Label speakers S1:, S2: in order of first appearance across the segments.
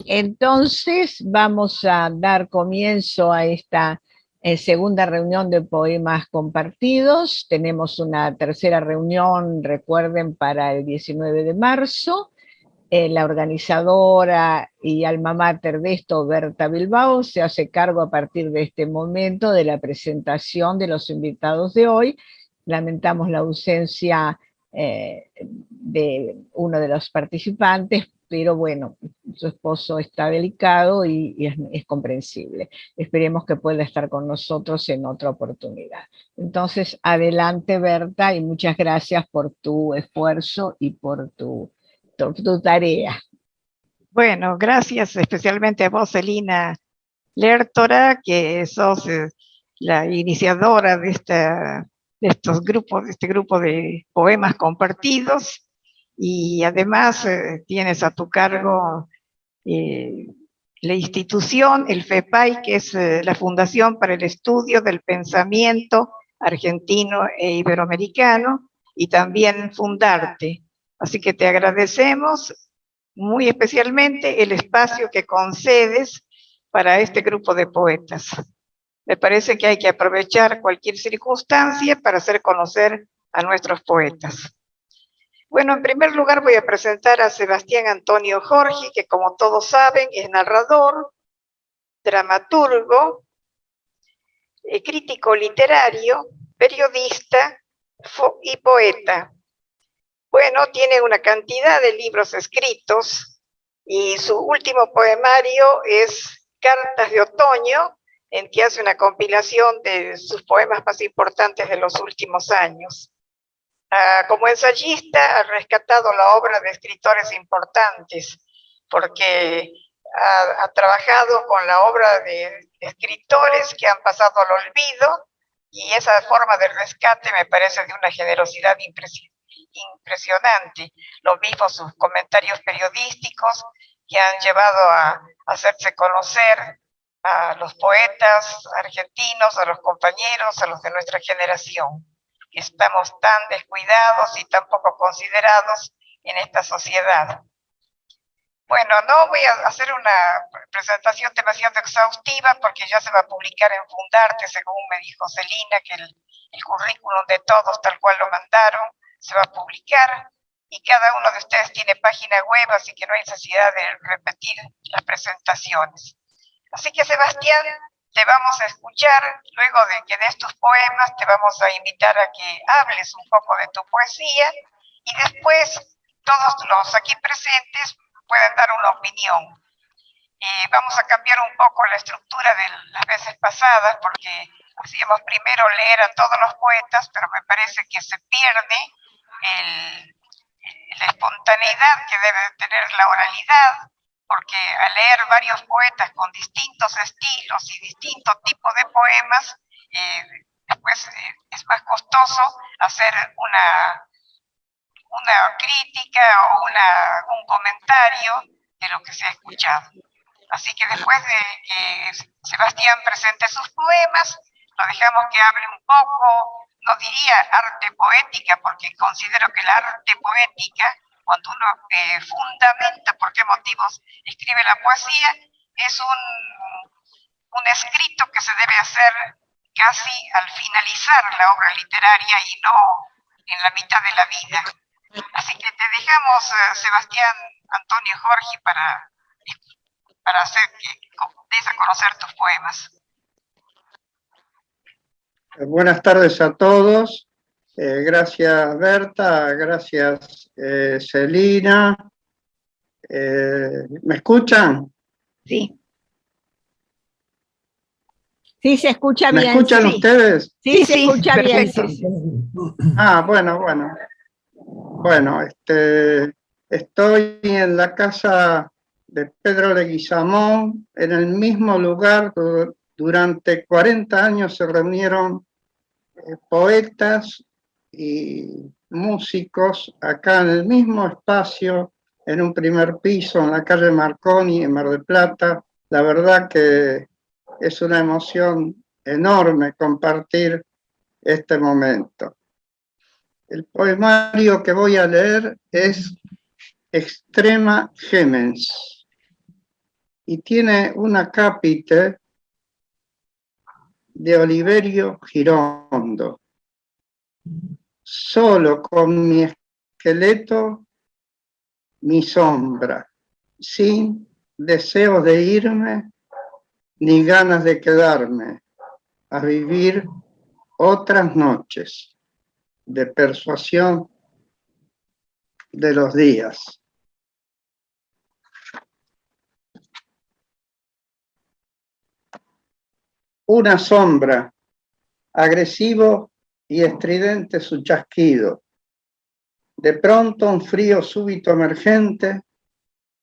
S1: Entonces vamos a dar comienzo a esta segunda reunión de poemas compartidos. Tenemos una tercera reunión, recuerden, para el 19 de marzo. La organizadora y alma mater de esto, Berta Bilbao, se hace cargo a partir de este momento de la presentación de los invitados de hoy. Lamentamos la ausencia de uno de los participantes, pero bueno, su esposo está delicado y es comprensible. Esperemos que pueda estar con nosotros en otra oportunidad. Entonces, adelante, Berta, y muchas gracias por tu esfuerzo y por tu tarea.
S2: Bueno, gracias especialmente a vos, Celina Lertora, que sos la iniciadora de estos grupos, de este grupo de poemas compartidos, y además tienes a tu cargo la institución, el FEPAI, que es la Fundación para el Estudio del Pensamiento Argentino e Iberoamericano, y también Fundarte. Así que te agradecemos muy especialmente el espacio que concedes para este grupo de poetas. Me parece que hay que aprovechar cualquier circunstancia para hacer conocer a nuestros poetas. Bueno, en primer lugar voy a presentar a Sebastián Antonio Jorge, que como todos saben es narrador, dramaturgo, crítico literario, periodista y poeta. Bueno, tiene una cantidad de libros escritos y su último poemario es Cartas de Otoño, en que hace una compilación de sus poemas más importantes de los últimos años. Como ensayista ha rescatado la obra de escritores importantes, porque ha trabajado con la obra de escritores que han pasado al olvido, y esa forma de rescate me parece de una generosidad impresionante. Lo mismo sus comentarios periodísticos que han llevado a hacerse conocer a los poetas argentinos, a los compañeros, a los de nuestra generación, que estamos tan descuidados y tan poco considerados en esta sociedad. Bueno, no voy a hacer una presentación demasiado exhaustiva porque ya se va a publicar en Fundarte, según me dijo Celina, que el currículum de todos, tal cual lo mandaron, se va a publicar, y cada uno de ustedes tiene página web, así que no hay necesidad de repetir las presentaciones. Así que, Sebastián, te vamos a escuchar. Luego de que des tus poemas, te vamos a invitar a que hables un poco de tu poesía, y después todos los aquí presentes pueden dar una opinión. Vamos a cambiar un poco la estructura de las veces pasadas, porque hacíamos primero leer a todos los poetas, pero me parece que se pierde la espontaneidad que debe tener la oralidad, porque al leer varios poetas con distintos estilos y distintos tipos de poemas, después es más costoso hacer una crítica o un comentario de lo que se ha escuchado. Así que después de que Sebastián presente sus poemas, lo dejamos que hable un poco, no diría arte poética, porque considero que la arte poética, cuando uno fundamenta por qué motivos escribe la poesía, es un escrito que se debe hacer casi al finalizar la obra literaria y no en la mitad de la vida. Así que te dejamos, Sebastián Antonio Jorge, para hacer que des a conocer tus poemas.
S3: Buenas tardes a todos. Gracias, Berta. Gracias, Celina. ¿Me escuchan?
S2: Sí.
S1: Sí, se escucha
S3: bien. ¿Me escuchan ustedes?
S1: Sí, se escucha
S2: perfecto.
S1: bien.
S3: Bueno. Bueno, estoy en la casa de Pedro Leguizamón, en el mismo lugar. Durante 40 años se reunieron poetas y músicos acá en el mismo espacio, en un primer piso, en la calle Marconi, en Mar del Plata. La verdad que es una emoción enorme compartir este momento. El poemario que voy a leer es Extrema Gemens. y tiene un acápite de Oliverio Girondo. Solo con mi esqueleto, mi sombra, sin deseos de irme ni ganas de quedarme a vivir otras noches de persuasión de los días. Una sombra, agresivo y estridente su chasquido. De pronto un frío súbito emergente,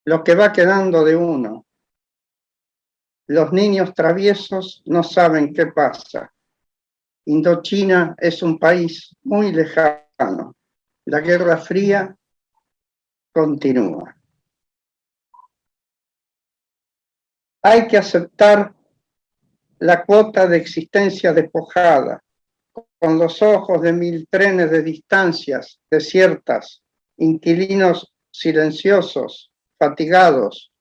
S3: lo que va quedando de uno. Los niños traviesos no saben qué pasa. Indochina es un país muy lejano. La Guerra Fría continúa. Hay que aceptar la cuota de existencia despojada, con los ojos de 1000 trenes de distancias desiertas, inquilinos silenciosos, fatigados.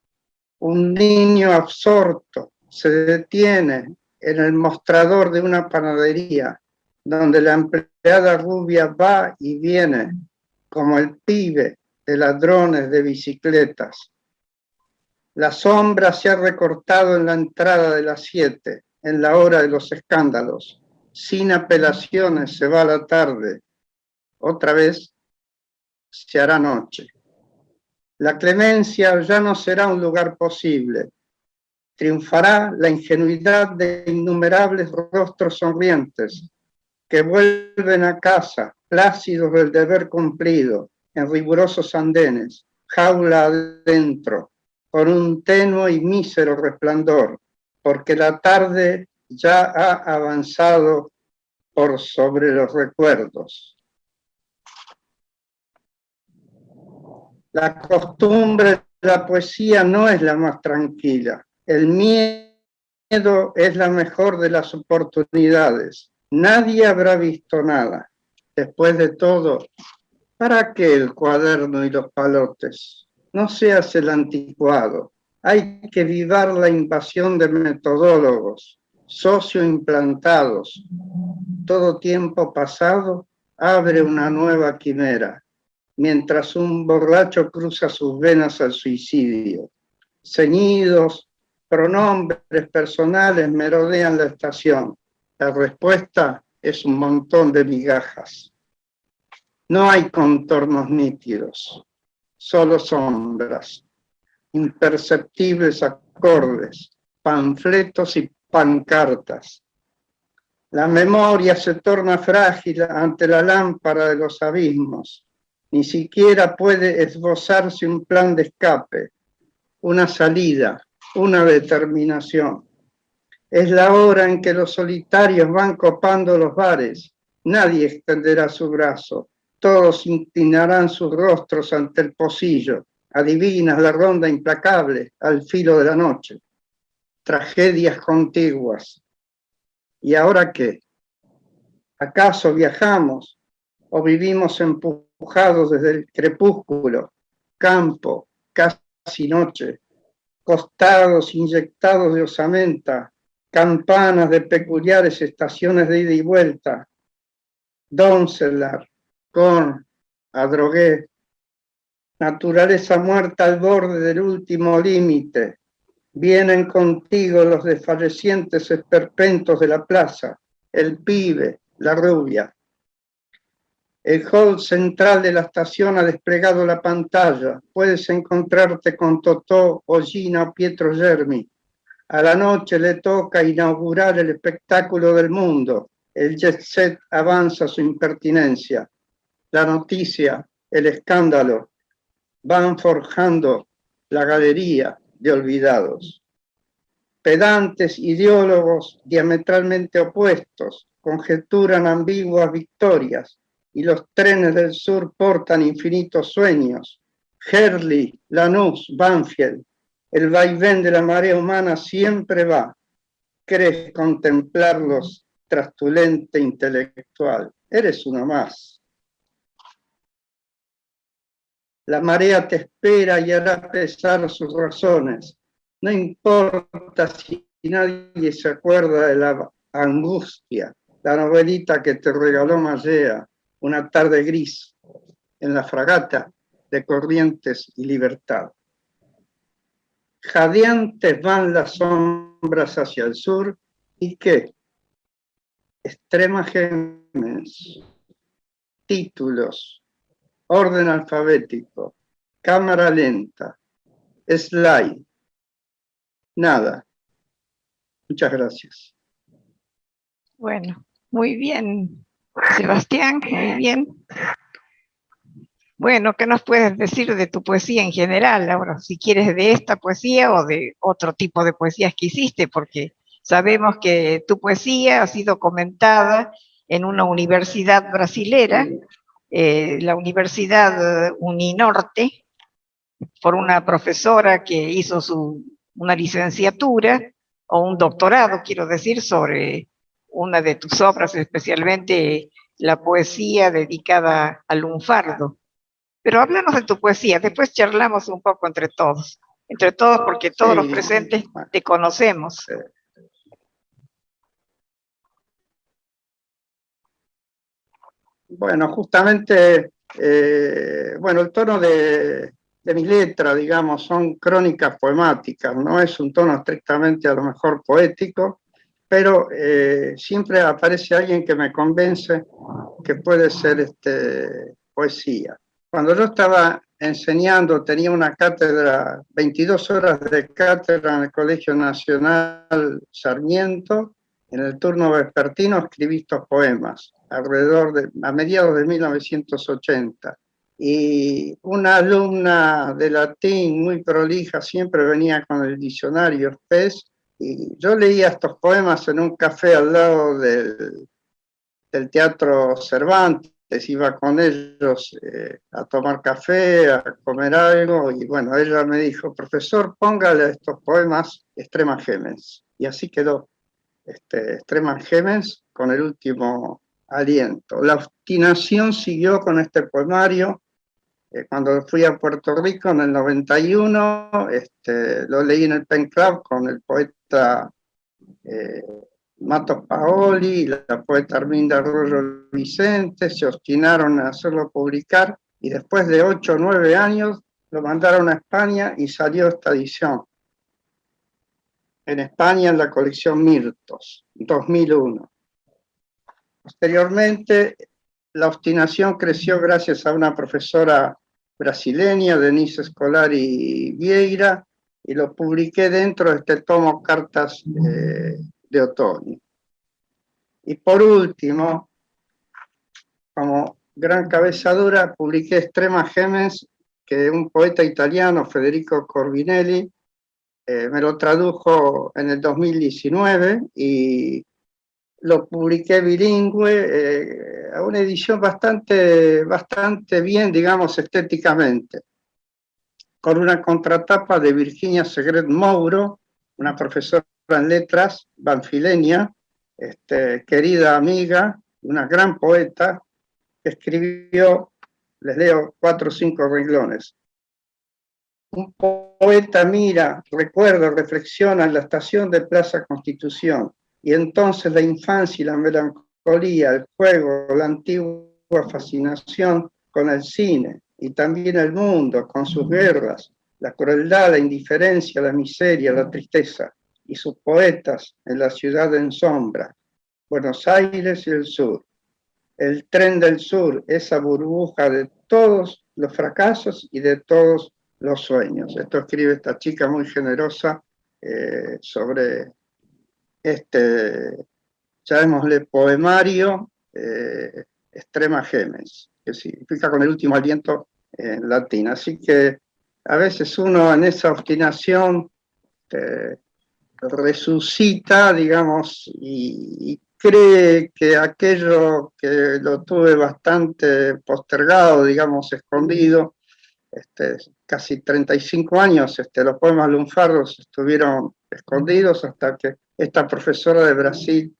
S3: Un niño absorto se detiene en el mostrador de una panadería, donde la empleada rubia va y viene, como el pibe de ladrones de bicicletas. La sombra se ha recortado en la entrada de las 7, en la hora de los escándalos. Sin apelaciones se va la tarde. Otra vez se hará noche. La clemencia ya no será un lugar posible. Triunfará la ingenuidad de innumerables rostros sonrientes que vuelven a casa, plácidos del deber cumplido, en rigurosos andenes, jaula adentro, con un tenue y mísero resplandor, porque la tarde ya ha avanzado por sobre los recuerdos. La costumbre de la poesía no es la más tranquila. El miedo es la mejor de las oportunidades. Nadie habrá visto nada. Después de todo, ¿para qué el cuaderno y los palotes? No seas el anticuado. Hay que vivar la invasión de metodólogos, socioimplantados. Todo tiempo pasado abre una nueva quimera, mientras un borracho cruza sus venas al suicidio. Ceñidos, pronombres personales merodean la estación. La respuesta es un montón de migajas. No hay contornos nítidos, solo sombras, imperceptibles acordes, panfletos y pancartas. La memoria se torna frágil ante la lámpara de los abismos. Ni siquiera puede esbozarse un plan de escape, una salida, una determinación. Es la hora en que los solitarios van copando los bares. Nadie extenderá su brazo. Todos inclinarán sus rostros ante el pocillo. Adivinas la ronda implacable al filo de la noche. Tragedias contiguas. ¿Y ahora qué? ¿Acaso viajamos o vivimos empujados desde el crepúsculo, campo, casi noche, costados inyectados de osamenta, campanas de peculiares estaciones de ida y vuelta, Doncelar, Korn, Adrogué, naturaleza muerta al borde del último límite? Vienen contigo los desfallecientes esperpentos de la plaza, el pibe, la rubia. El hall central de la estación ha desplegado la pantalla. Puedes encontrarte con Totò, o Gina o Pietro Germi. A la noche le toca inaugurar el espectáculo del mundo. El jet set avanza su impertinencia. La noticia, el escándalo, van forjando la galería de olvidados. Pedantes ideólogos diametralmente opuestos conjeturan ambiguas victorias y los trenes del sur portan infinitos sueños. Hurley, Lanús, Banfield, el vaivén de la marea humana siempre va. ¿Crees contemplarlos tras tu lente intelectual? Eres uno más. La marea te espera y hará pesar sus razones. No importa si nadie se acuerda de La Angustia, la novelita que te regaló Mallea, una tarde gris, en la fragata de Corrientes y Libertad. Jadeantes van las sombras hacia el sur, ¿y qué? Extrema Gémenes, títulos, orden alfabético, cámara lenta, slide, nada. Muchas gracias.
S2: Bueno, muy bien, Sebastián, muy bien. Bueno, ¿qué nos puedes decir de tu poesía en general? Ahora, si quieres de esta poesía o de otro tipo de poesías que hiciste, porque sabemos que tu poesía ha sido comentada en una universidad brasilera, la Universidad Uninorte, por una profesora que hizo una licenciatura o un doctorado, quiero decir, sobre una de tus obras, especialmente la poesía dedicada al lunfardo. Pero háblanos de tu poesía, después charlamos un poco entre todos porque todos los presentes te conocemos.
S3: Bueno, justamente, bueno, el tono de mi letra, digamos, son crónicas poemáticas, no es un tono estrictamente a lo mejor poético, pero siempre aparece alguien que me convence que puede ser poesía. Cuando yo estaba enseñando, tenía una cátedra, 22 horas de cátedra en el Colegio Nacional Sarmiento. En el turno vespertino escribí estos poemas, a mediados de 1980. Y una alumna de latín muy prolija siempre venía con el diccionario Spes, y yo leía estos poemas en un café al lado del Teatro Cervantes, iba con ellos a tomar café, a comer algo, y bueno, ella me dijo, profesor, póngale a estos poemas Extrema Gémenes. Y así quedó, Extrema Gémenes con el último aliento. La obstinación siguió con este poemario. Cuando fui a Puerto Rico en el 91, lo leí en el Pen Club con el poeta Matos Paoli y la poeta Arminda Arroyo Vicente, se obstinaron a hacerlo publicar y después de 8 o 9 años lo mandaron a España y salió esta edición. En España en la colección Mirtos, 2001. Posteriormente, la obstinación creció gracias a una profesora brasileña, Denise Scolari Vieira, y lo publiqué dentro de este tomo Cartas de Otoño. Y por último, como gran cabezadura, publiqué Extrema Gémenes, que un poeta italiano, Federico Corbinelli, me lo tradujo en el 2019 y lo publiqué bilingüe, a una edición bastante bien, digamos, estéticamente, con una contratapa de Virginia Segret Mouro, una profesora en letras, banfileña, querida amiga, una gran poeta, que escribió, les leo 4 o 5 renglones. Un poeta mira, recuerda, reflexiona en la estación de Plaza Constitución, y entonces la infancia y la melancolía, el juego, la antigua fascinación con el cine, y también el mundo con sus guerras, la crueldad, la indiferencia, la miseria, la tristeza, y sus poetas en la ciudad en sombra, Buenos Aires y el sur. El tren del sur, esa burbuja de todos los fracasos y de todos los sueños. Esto escribe esta chica muy generosa sobre llamémosle poemario, Extrema Gémenes, que significa con el último aliento en latín. Así que a veces uno en esa obstinación resucita, digamos, y cree que aquello que lo tuve bastante postergado, digamos, escondido, casi 35 años, los poemas lunfardos estuvieron escondidos hasta que esta profesora de Brasil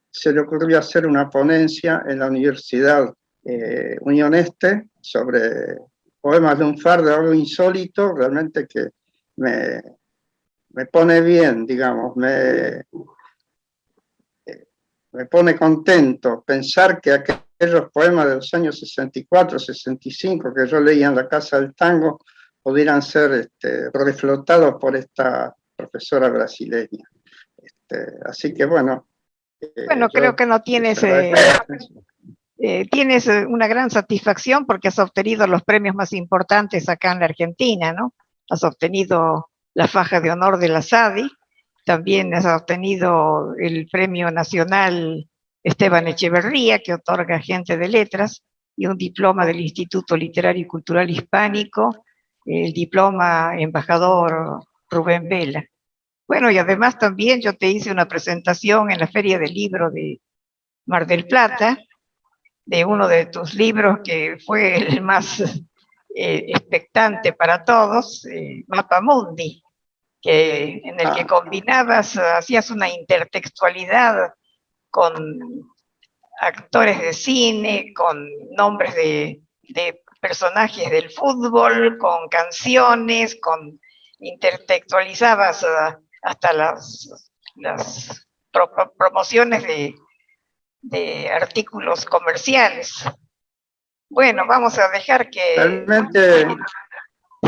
S3: se le ocurrió hacer una ponencia en la Universidad Unión Este sobre poemas lunfardos, algo insólito, realmente que me pone bien, digamos, me pone contento pensar que aquellos poemas de los años 64, 65 que yo leía en la Casa del Tango pudieran ser reflotados por esta profesora brasileña. Así que bueno.
S2: Bueno, creo que no tienes, tienes una gran satisfacción porque has obtenido los premios más importantes acá en la Argentina, ¿no? Has obtenido la faja de honor de la SADI, también has obtenido el premio nacional Esteban Echeverría, que otorga gente de letras, y un diploma del Instituto Literario y Cultural Hispánico, el diploma embajador Rubén Vela. Bueno, y además también yo te hice una presentación en la Feria del Libro de Mar del Plata, de uno de tus libros que fue el más expectante para todos, Mapamundi, en el que combinabas, hacías una intertextualidad con actores de cine, con nombres de personajes del fútbol, con canciones, intertextualizabas hasta las promociones de artículos comerciales. Bueno, vamos a dejar que...
S3: Realmente...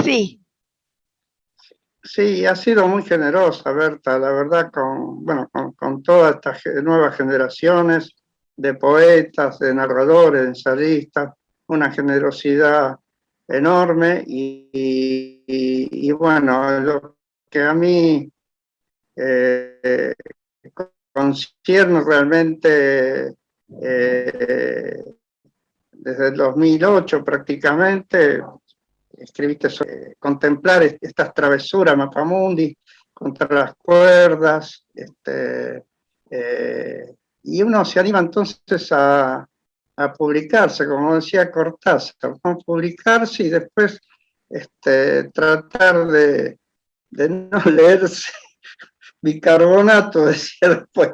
S2: Sí.
S3: Sí, ha sido muy generosa, Berta, la verdad, con todas estas nuevas generaciones de poetas, de narradores, de ensayistas, una generosidad enorme y bueno, lo que a mí concierne realmente desde el 2008 prácticamente, escribiste sobre contemplar estas travesuras Mapamundi contra las cuerdas, y uno se anima entonces a publicarse, como decía Cortázar, ¿no? Publicarse y después tratar de no leerse bicarbonato, decía después.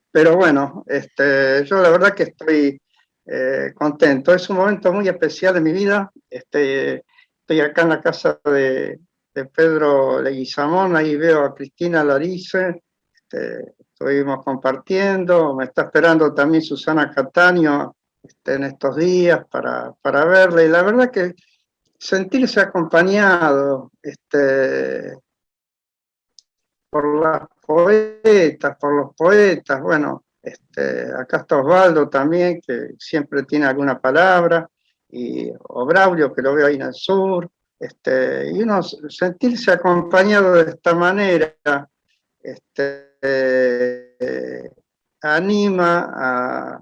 S3: Pero bueno, yo la verdad que estoy contento. Es un momento muy especial de mi vida. Estoy acá en la casa de Pedro Leguizamón, ahí veo a Cristina Larice, estuvimos compartiendo, me está esperando también Susana Cataño en estos días para verla, y la verdad que sentirse acompañado por las poetas, por los poetas, bueno, acá está Osvaldo también, que siempre tiene alguna palabra, o Braulio, que lo veo ahí en el sur, y uno sentirse acompañado de esta manera, anima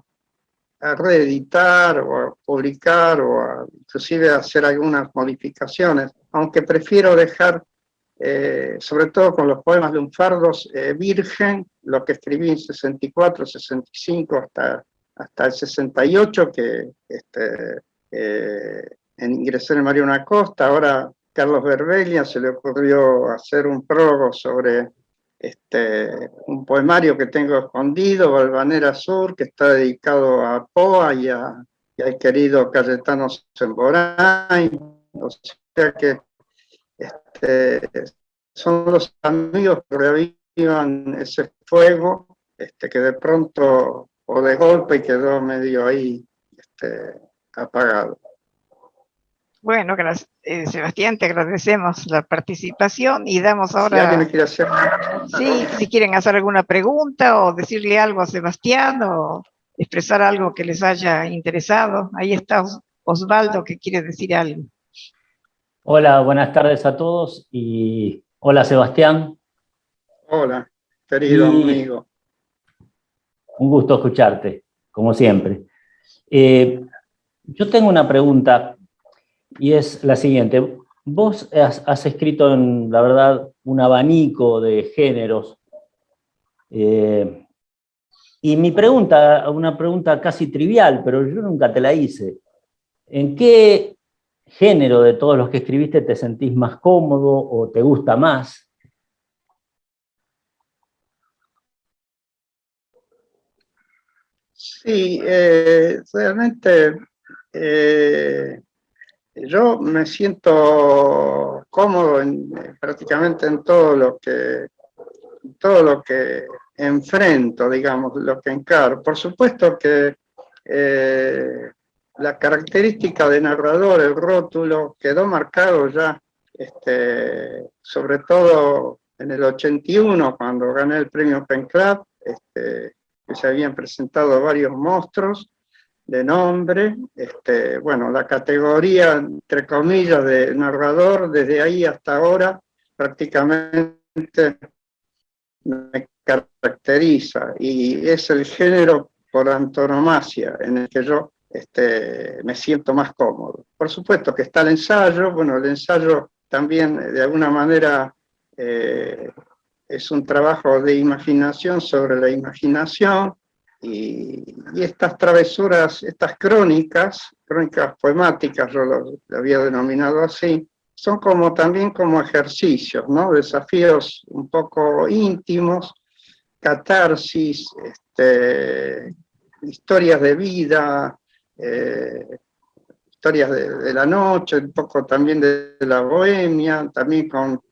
S3: a reeditar o a publicar o inclusive a hacer algunas modificaciones, aunque prefiero dejar, sobre todo con los poemas de Lunfardos, virgen, lo que escribí en 64, 65 hasta el 68, que ingresé en Mariano Acosta. Ahora Carlos Berbelia se le ocurrió hacer un prólogo sobre un poemario que tengo escondido, Valvanera Sur, que está dedicado a Poa y al querido Cayetano Semborain. O sea que son los amigos que reavivan ese fuego que de pronto o de golpe quedó medio ahí apagado.
S2: Bueno, Sebastián, te agradecemos la participación y damos ahora...
S3: Si alguien me quiere hacer...
S2: Sí, si quieren hacer alguna pregunta o decirle algo a Sebastián o expresar algo que les haya interesado. Ahí está Osvaldo, que quiere decir algo.
S4: Hola, buenas tardes a todos y hola Sebastián.
S3: Hola, querido amigo.
S4: Un gusto escucharte, como siempre. Yo tengo una pregunta y es la siguiente. Vos has escrito, la verdad, un abanico de géneros. Y mi pregunta, una pregunta casi trivial, pero yo nunca te la hice. ¿En qué género de todos los que escribiste te sentís más cómodo o te gusta más?
S3: Sí, realmente yo me siento cómodo prácticamente en todo lo que todo lo que enfrento, digamos, lo que encaro. Por supuesto que la característica de narrador, el rótulo, quedó marcado ya, sobre todo en el 81, cuando gané el premio Pen Club, que se habían presentado varios monstruos de nombre. Bueno, la categoría, entre comillas, de narrador, desde ahí hasta ahora, prácticamente me caracteriza, y es el género por antonomasia en el que yo me siento más cómodo. Por supuesto que está el ensayo. Bueno, el ensayo también de alguna manera es un trabajo de imaginación sobre la imaginación, y estas travesuras, estas crónicas poemáticas, yo lo había denominado así, son como también como ejercicios, ¿no? Desafíos un poco íntimos, catarsis, historias de vida, historias de la noche, un poco también de la bohemia, también con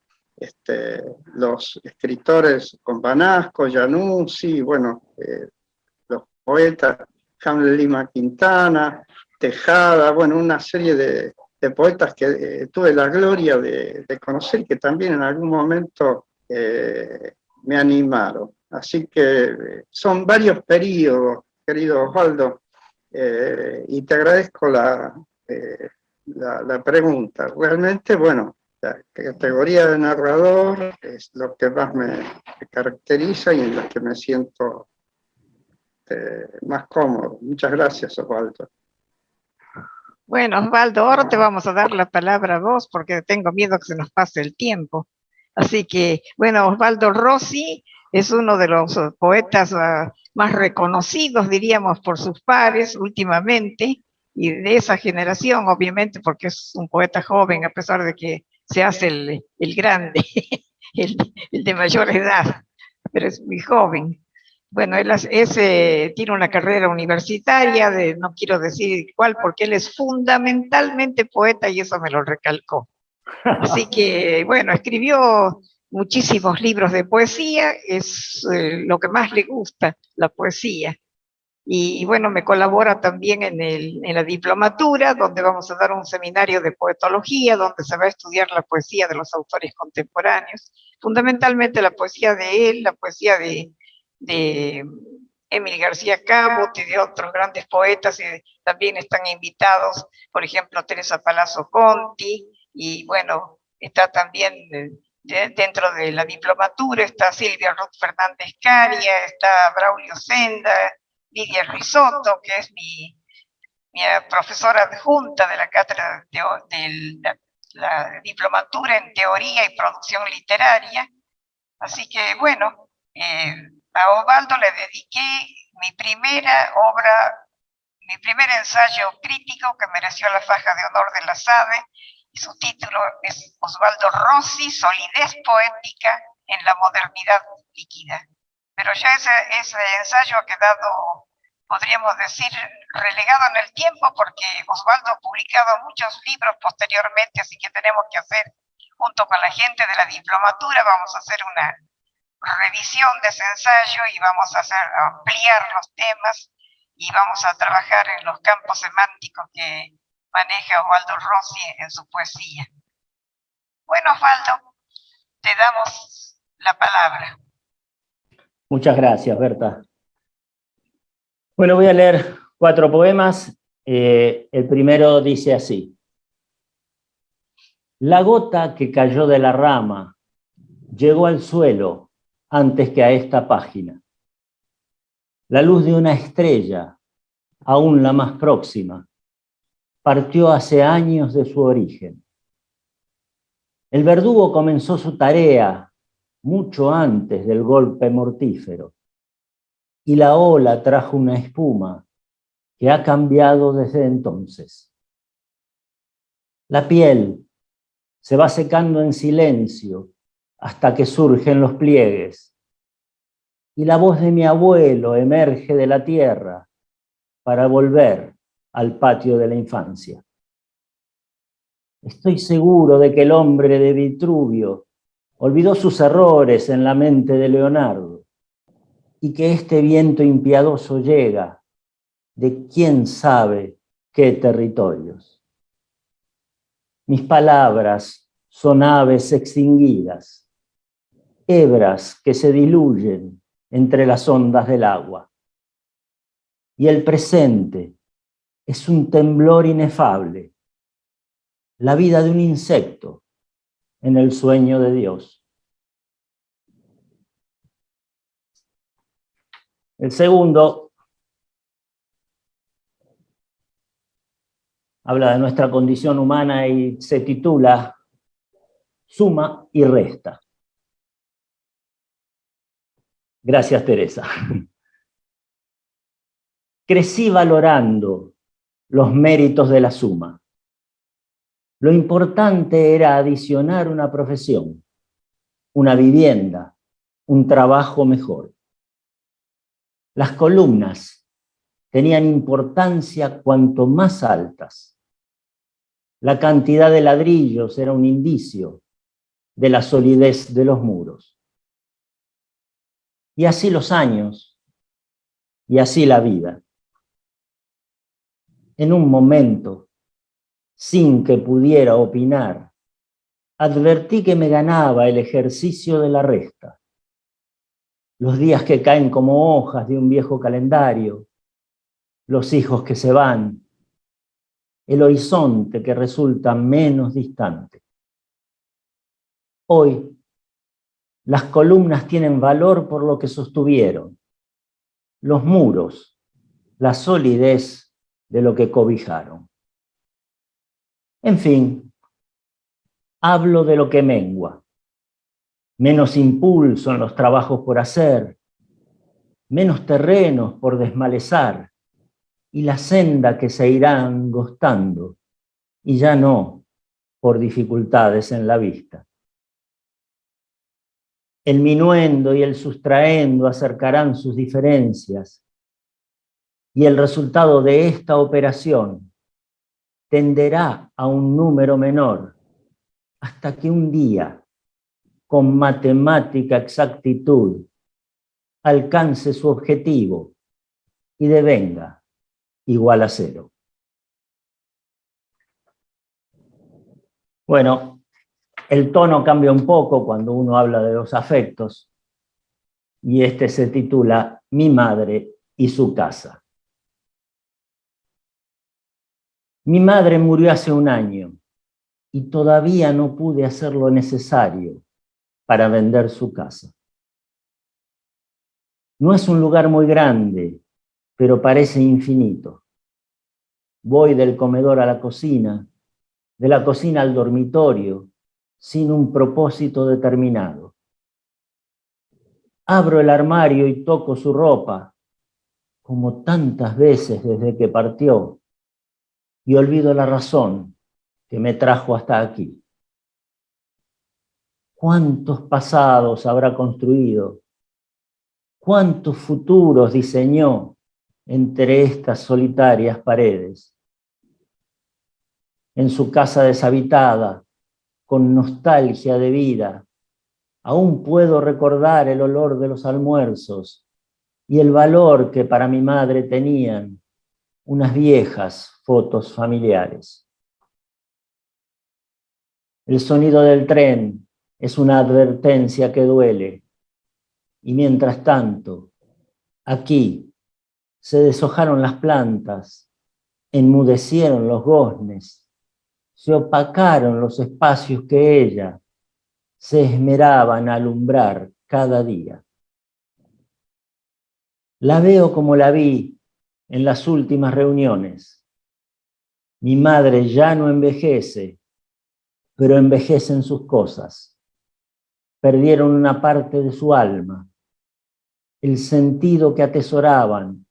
S3: los escritores, con Banasco, Januzzi, bueno, los poetas, Hamlet Lima Quintana, Tejada, bueno, una serie de poetas que tuve la gloria de conocer, que también en algún momento me animaron. Así que son varios periodos, querido Osvaldo, y te agradezco la pregunta. Realmente, bueno, la categoría de narrador es lo que más me caracteriza y en lo que me siento más cómodo. Muchas gracias, Osvaldo.
S2: Bueno, Osvaldo, ahora te vamos a dar la palabra a vos porque tengo miedo que se nos pase el tiempo. Así que, bueno, Osvaldo Rossi es uno de los poetas más reconocidos, diríamos, por sus pares últimamente, y de esa generación, obviamente, porque es un poeta joven, a pesar de que se hace el grande, el de mayor edad, pero es muy joven. Bueno, él tiene una carrera universitaria, no quiero decir cuál, porque él es fundamentalmente poeta y eso me lo recalcó. Así que, bueno, escribió muchísimos libros de poesía, es lo que más le gusta, la poesía. Y bueno, me colabora también en la diplomatura, donde vamos a dar un seminario de poetología, donde se va a estudiar la poesía de los autores contemporáneos, fundamentalmente la poesía de él, la poesía de Emil García Cabot y de otros grandes poetas, y también están invitados, por ejemplo, Teresa Palazzo Conti, y bueno, está también dentro de la diplomatura, está Silvia Ruth Fernández Caria, está Braulio Senda, Lidia Risotto, que es mi profesora adjunta de la cátedra de la diplomatura en teoría y producción literaria. Así que, bueno, a Osvaldo le dediqué mi primera obra, mi primer ensayo crítico que mereció la faja de honor de la SADE, y su título es Osvaldo Rossi, solidez poética en la modernidad líquida. Pero ya ese ensayo ha quedado, podríamos decir, relegado en el tiempo, porque Osvaldo ha publicado muchos libros posteriormente, así que tenemos que hacer, junto con la gente de la diplomatura, vamos a hacer una revisión de ese ensayo y vamos a ampliar los temas y vamos a trabajar en los campos semánticos que maneja Osvaldo Rossi en su poesía. Bueno, Osvaldo, te damos la palabra.
S4: Muchas gracias, Berta. Bueno, voy a leer 4 poemas. El primero dice así: La gota que cayó de la rama llegó al suelo antes que a esta página. La luz de una estrella, aún la más próxima, partió hace años de su origen. El verdugo comenzó su tarea mucho antes del golpe mortífero, y la ola trajo una espuma que ha cambiado desde entonces. La piel se va secando en silencio hasta que surgen los pliegues, y la voz de mi abuelo emerge de la tierra para volver al patio de la infancia. Estoy seguro de que el hombre de Vitruvio olvidó sus errores en la mente de Leonardo, y que este viento impiadoso llega de quién sabe qué territorios. Mis palabras son aves extinguidas, hebras que se diluyen entre las ondas del agua. Y el presente es un temblor inefable, la vida de un insecto en el sueño de Dios. El segundo habla de nuestra condición humana y se titula Suma y Resta. Gracias, Teresa. Crecí valorando los méritos de la suma. Lo importante era adicionar una profesión, una vivienda, un trabajo mejor. Las columnas tenían importancia cuanto más altas. La cantidad de ladrillos era un indicio de la solidez de los muros. Y así los años, y así la vida. En un momento, sin que pudiera opinar, advertí que me ganaba el ejercicio de la resta. Los días que caen como hojas de un viejo calendario, los hijos que se van, el horizonte que resulta menos distante. Hoy, las columnas tienen valor por lo que sostuvieron, los muros, la solidez de lo que cobijaron. En fin, hablo de lo que mengua, menos impulso en los trabajos por hacer, menos terrenos por desmalezar, y la senda que se irá angostando, y ya no por dificultades en la vista. El minuendo y el sustraendo acercarán sus diferencias, y el resultado de esta operación tenderá a un número menor, hasta que un día, con matemática exactitud, alcance su objetivo y devenga igual a cero. Bueno, el tono cambia un poco cuando uno habla de los afectos, y este se titula Mi madre y su casa. Mi madre murió hace un año y todavía no pude hacer lo necesario para vender su casa. No es un lugar muy grande, pero parece infinito. Voy del comedor a la cocina, de la cocina al dormitorio, sin un propósito determinado. Abro el armario y toco su ropa, como tantas veces desde que partió, y olvido la razón que me trajo hasta aquí. ¿Cuántos pasados habrá construido? ¿Cuántos futuros diseñó entre estas solitarias paredes? En su casa deshabitada, con nostalgia de vida, aún puedo recordar el olor de los almuerzos y el valor que para mi madre tenían unas viejas fotos familiares. El sonido del tren es una advertencia que duele, y mientras tanto, aquí se deshojaron las plantas, enmudecieron los goznes, se opacaron los espacios que ella se esmeraba en alumbrar cada día. La veo como la vi en las últimas reuniones. Mi madre ya no envejece, pero envejecen sus cosas. Perdieron una parte de su alma, el sentido que atesoraban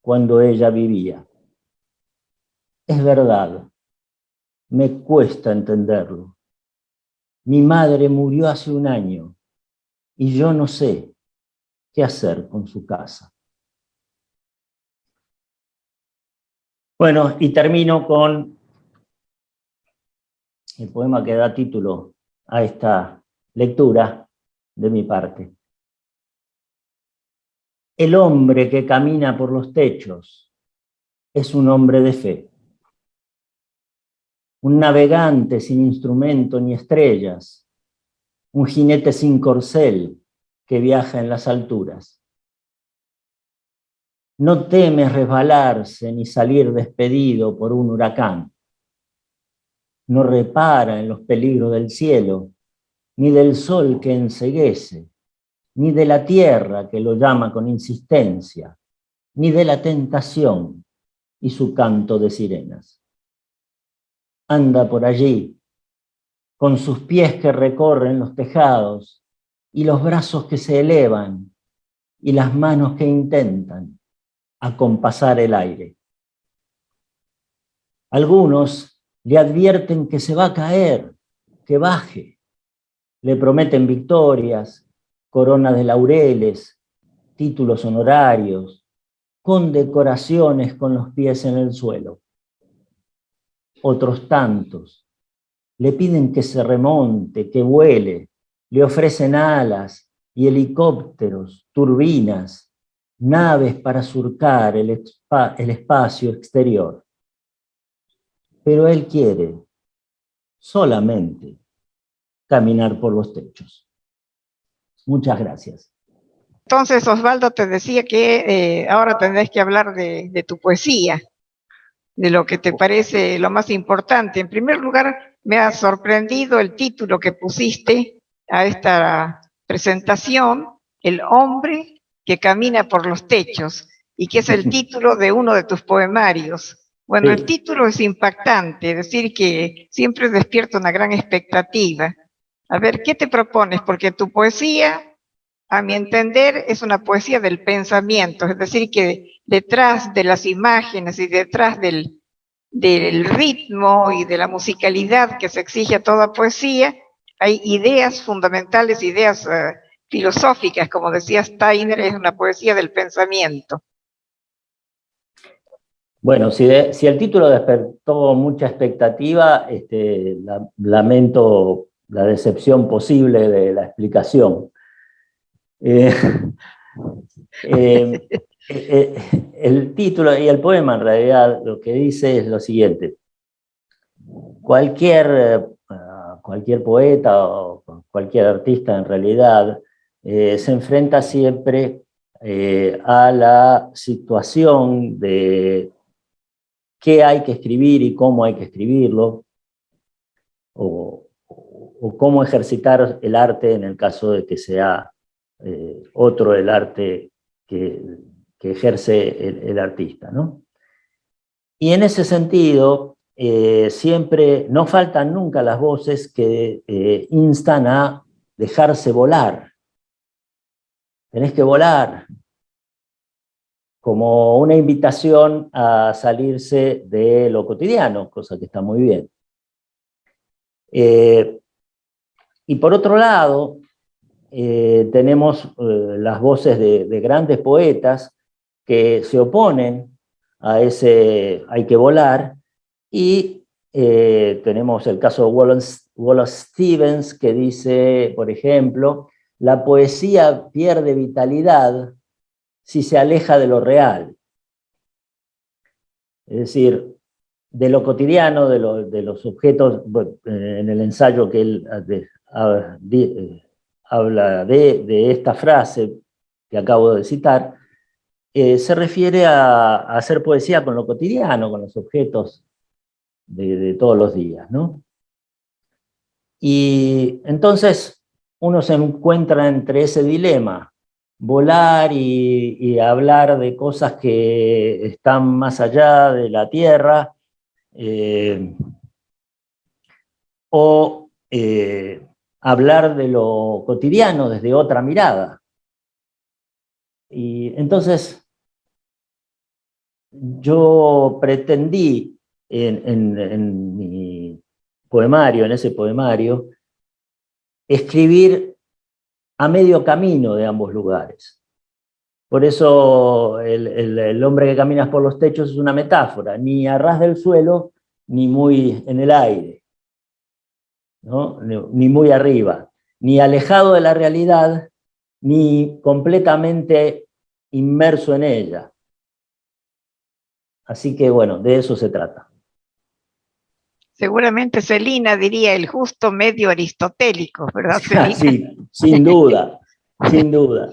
S4: cuando ella vivía. Es verdad, me cuesta entenderlo. Mi madre murió hace un año y yo no sé qué hacer con su casa. Bueno, y termino con el poema que da título a esta Lectura de mi parte. El hombre que camina por los techos es un hombre de fe. Un navegante sin instrumento ni estrellas, un jinete sin corcel que viaja en las alturas. No teme resbalarse ni salir despedido por un huracán. No repara en los peligros del cielo, ni del sol que enceguece, ni de la tierra que lo llama con insistencia, ni de la tentación y su canto de sirenas. Anda por allí, con sus pies que recorren los tejados, y los brazos que se elevan, y las manos que intentan acompasar el aire. Algunos le advierten que se va a caer, que baje. Le prometen victorias, coronas de laureles, títulos honorarios, condecoraciones con los pies en el suelo. Otros tantos le piden que se remonte, que vuele, le ofrecen alas y helicópteros, turbinas, naves para surcar el espacio exterior. Pero él quiere solamente caminar por los techos. Muchas gracias.
S2: Entonces, Osvaldo, te decía que ahora tendrás que hablar de tu poesía, de lo que te parece lo más importante. En primer lugar, me ha sorprendido el título que pusiste a esta presentación, El hombre que camina por los techos, y que es el título de uno de tus poemarios. Bueno, el título es impactante, es decir, que siempre despierta una gran expectativa. A ver, ¿qué te propones? Porque tu poesía, a mi entender, es una poesía del pensamiento, es decir, que detrás de las imágenes y detrás del ritmo y de la musicalidad que se exige a toda poesía, hay ideas fundamentales, ideas filosóficas, como decía Steiner, es una poesía del pensamiento.
S4: Bueno, si el título despertó mucha expectativa, lamento la decepción posible de la explicación. El título y el poema, en realidad, lo que dice es lo siguiente. Cualquier poeta o cualquier artista, en realidad, se enfrenta siempre a la situación de qué hay que escribir y cómo hay que escribirlo, o cómo ejercitar el arte en el caso de que sea otro el arte que ejerce el artista, ¿no? Y en ese sentido, siempre, no faltan nunca las voces que instan a dejarse volar. Tenés que volar, como una invitación a salirse de lo cotidiano, cosa que está muy bien. Y por otro lado, tenemos las voces de grandes poetas que se oponen a ese hay que volar, y tenemos el caso de Wallace Stevens, que dice, por ejemplo, la poesía pierde vitalidad si se aleja de lo real. Es decir, de lo cotidiano, de los objetos, en el ensayo que él habla de esta frase que acabo de citar, se refiere a hacer poesía con lo cotidiano, con los objetos de todos los días, ¿no? Y entonces uno se encuentra entre ese dilema, volar y hablar de cosas que están más allá de la tierra, o hablar de lo cotidiano desde otra mirada. Y entonces yo pretendí en mi poemario, en ese poemario, escribir a medio camino de ambos lugares. Por eso el hombre que camina por los techos es una metáfora, ni a ras del suelo, ni muy en el aire, ¿no? Ni muy arriba. ni alejado de la realidad, ni completamente inmerso en ella. Así que bueno, de eso se trata.
S2: Seguramente Celina diría el justo medio aristotélico, ¿verdad, Celina?
S4: Sí, sin duda, sin duda.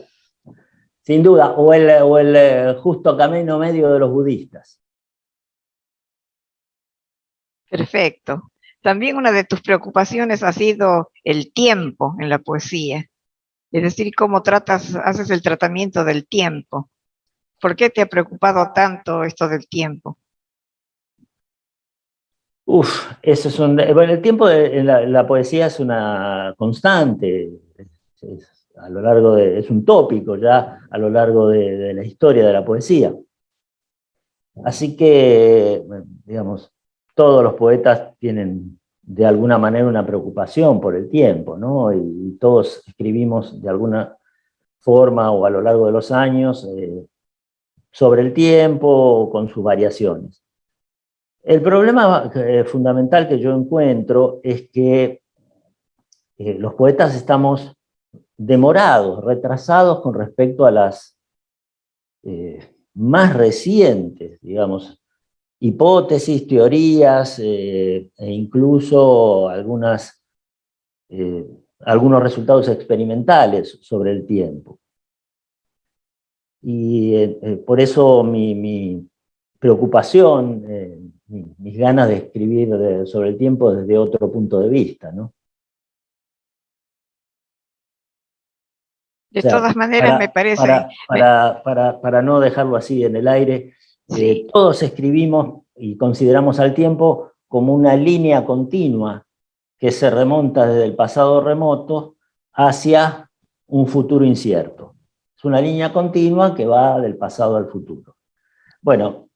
S4: Sin duda, o el justo camino medio de los budistas.
S2: Perfecto. También una de tus preocupaciones ha sido el tiempo en la poesía, es decir, cómo haces el tratamiento del tiempo. ¿Por qué te ha preocupado tanto esto del tiempo?
S4: Eso es bueno, el tiempo en la poesía es una constante, a lo largo es un tópico ya a lo largo de la historia de la poesía. Así que, digamos, todos los poetas tienen de alguna manera una preocupación por el tiempo, ¿no? Y todos escribimos de alguna forma o a lo largo de los años sobre el tiempo con sus variaciones. El problema fundamental que yo encuentro es que los poetas estamos demorados, retrasados con respecto a las más recientes, digamos, hipótesis, teorías e incluso algunos resultados experimentales sobre el tiempo. Y por eso mi preocupación, mis ganas de escribir sobre el tiempo desde otro punto de vista, ¿no?
S2: De todas maneras, me parece...
S4: Para no dejarlo así en el aire, sí. Todos escribimos y consideramos al tiempo como una línea continua que se remonta desde el pasado remoto hacia un futuro incierto. Es una línea continua que va del pasado al futuro. Bueno,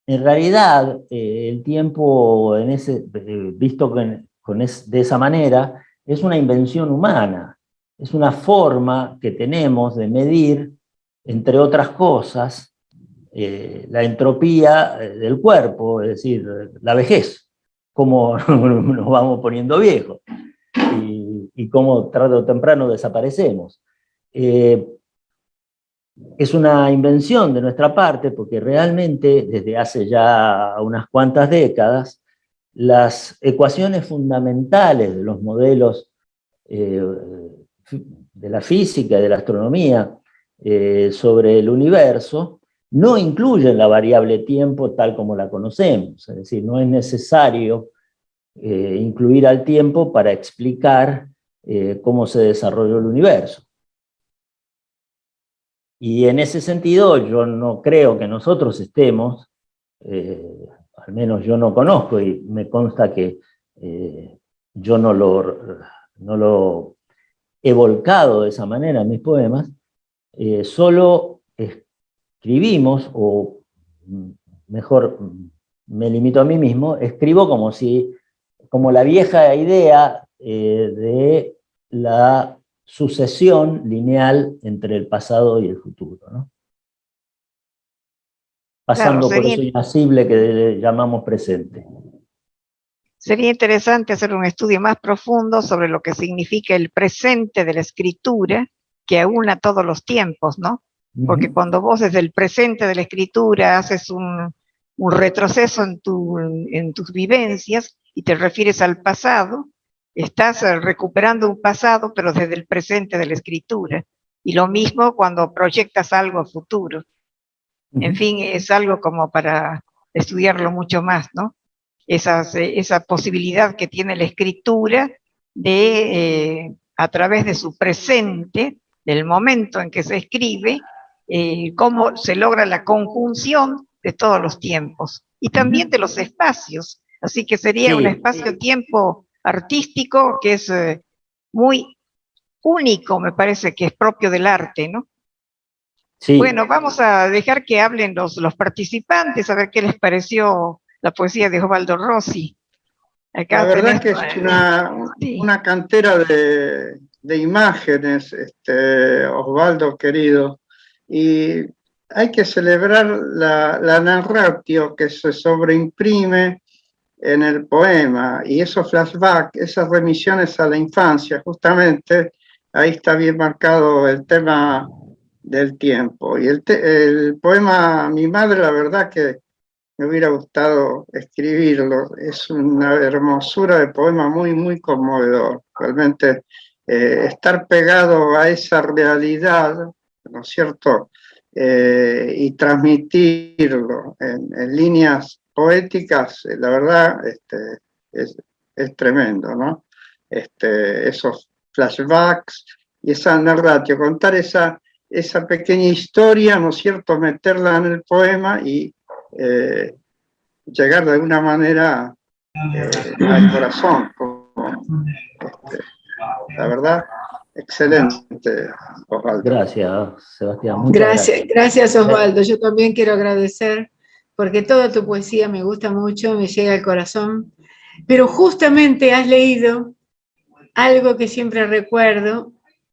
S4: en realidad, el tiempo visto de esa manera es una invención humana. Es una forma que tenemos de medir, entre otras cosas, la entropía del cuerpo, es decir, la vejez, cómo nos vamos poniendo viejos y cómo tarde o temprano desaparecemos. Es una invención de nuestra parte porque realmente desde hace ya unas cuantas décadas las ecuaciones fundamentales de los modelos de la física y de la astronomía sobre el universo no incluyen la variable tiempo tal como la conocemos. Es decir, no es necesario incluir al tiempo para explicar cómo se desarrolló el universo. Y en ese sentido yo no creo que nosotros estemos, al menos yo no conozco y me consta que yo no lo he volcado de esa manera en mis poemas, solo escribimos, o mejor me limito a mí mismo, escribo como la vieja idea de la sucesión lineal entre el pasado y el futuro, ¿no? Pasando por eso inacible que le llamamos presente.
S2: Sería interesante hacer un estudio más profundo sobre lo que significa el presente de la escritura, que aúna todos los tiempos, ¿no? Porque cuando vos desde el presente de la escritura haces un retroceso en tus vivencias y te refieres al pasado, estás recuperando un pasado, pero desde el presente de la escritura. Y lo mismo cuando proyectas algo a futuro. En fin, es algo como para estudiarlo mucho más, ¿no? Esa posibilidad que tiene la escritura de, a través de su presente, del momento en que se escribe, cómo se logra la conjunción de todos los tiempos y también de los espacios. Así que sería un espacio-tiempo artístico que es muy único, me parece que es propio del arte, ¿no? Sí. Bueno, vamos a dejar que hablen los participantes, a ver qué les pareció la poesía de Osvaldo Rossi.
S3: Acá la verdad que es una cantera de imágenes, Osvaldo querido, y hay que celebrar la narratio que se sobreimprime en el poema, y esos flashbacks, esas remisiones a la infancia, justamente, ahí está bien marcado el tema del tiempo. Y el poema Mi madre, la verdad que me hubiera gustado escribirlo, es una hermosura de poema muy, muy conmovedor. Realmente estar pegado a esa realidad, ¿no es cierto? Y transmitirlo en líneas poéticas, la verdad, es tremendo, ¿no? Esos flashbacks y esa narrativa, contar esa pequeña historia, ¿no es cierto?, meterla en el poema y llegar de alguna manera al corazón. La verdad, excelente, Osvaldo.
S4: Gracias, Sebastián. Muchas gracias.
S5: Gracias Osvaldo. Yo también quiero agradecer porque toda tu poesía me gusta mucho, me llega al corazón, pero justamente has leído algo que siempre recuerdo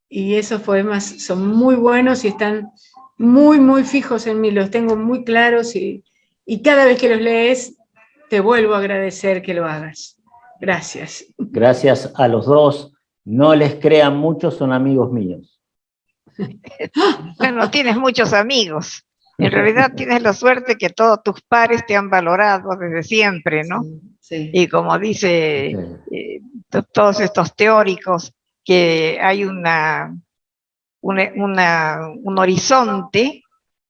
S5: y esos poemas son muy buenos y están muy, muy fijos en mí, los tengo muy claros y cada vez que los lees te vuelvo a agradecer que lo hagas. Gracias.
S4: Gracias a los dos. No les crean mucho, son amigos míos.
S2: Bueno, tienes muchos amigos. En realidad tienes la suerte que todos tus pares te han valorado desde siempre, ¿no?
S5: Sí.
S2: Y como dice todos estos teóricos, que hay un horizonte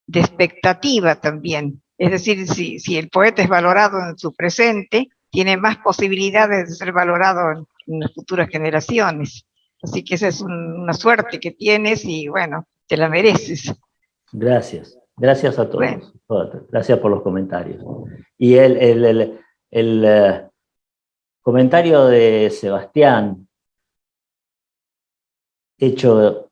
S2: de expectativa también. Es decir, si el poeta es valorado en su presente, tiene más posibilidades de ser valorado en las futuras generaciones. Así que esa es una suerte que tienes y bueno, te la mereces.
S4: Gracias. Gracias a todos.
S2: Bueno.
S4: Gracias por los comentarios. Y el comentario de Sebastián, hecho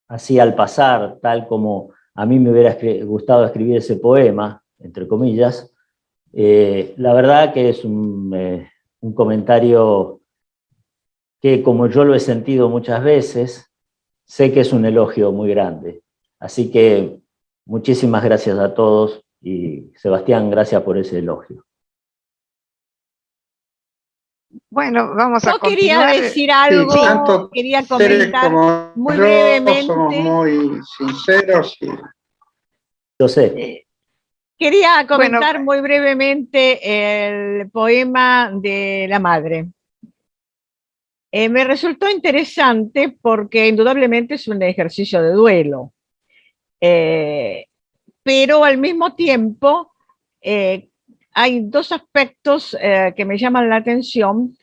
S4: así al pasar, tal como a mí me hubiera gustado escribir ese poema, entre comillas, la verdad que es un comentario que, como yo lo he sentido muchas veces, sé que es un elogio muy grande. Así que muchísimas gracias a todos y Sebastián, gracias por ese elogio.
S2: Bueno, vamos a
S1: Yo
S2: continuar.
S1: quería decir algo,
S3: Sí, tanto
S1: quería comentar
S3: como
S1: muy
S3: yo
S1: brevemente.
S3: somos muy sinceros y
S4: Yo sé.
S1: Quería comentar muy brevemente el poema de la madre. Me resultó interesante porque indudablemente es un ejercicio de duelo, pero al mismo tiempo hay dos aspectos que me llaman la atención.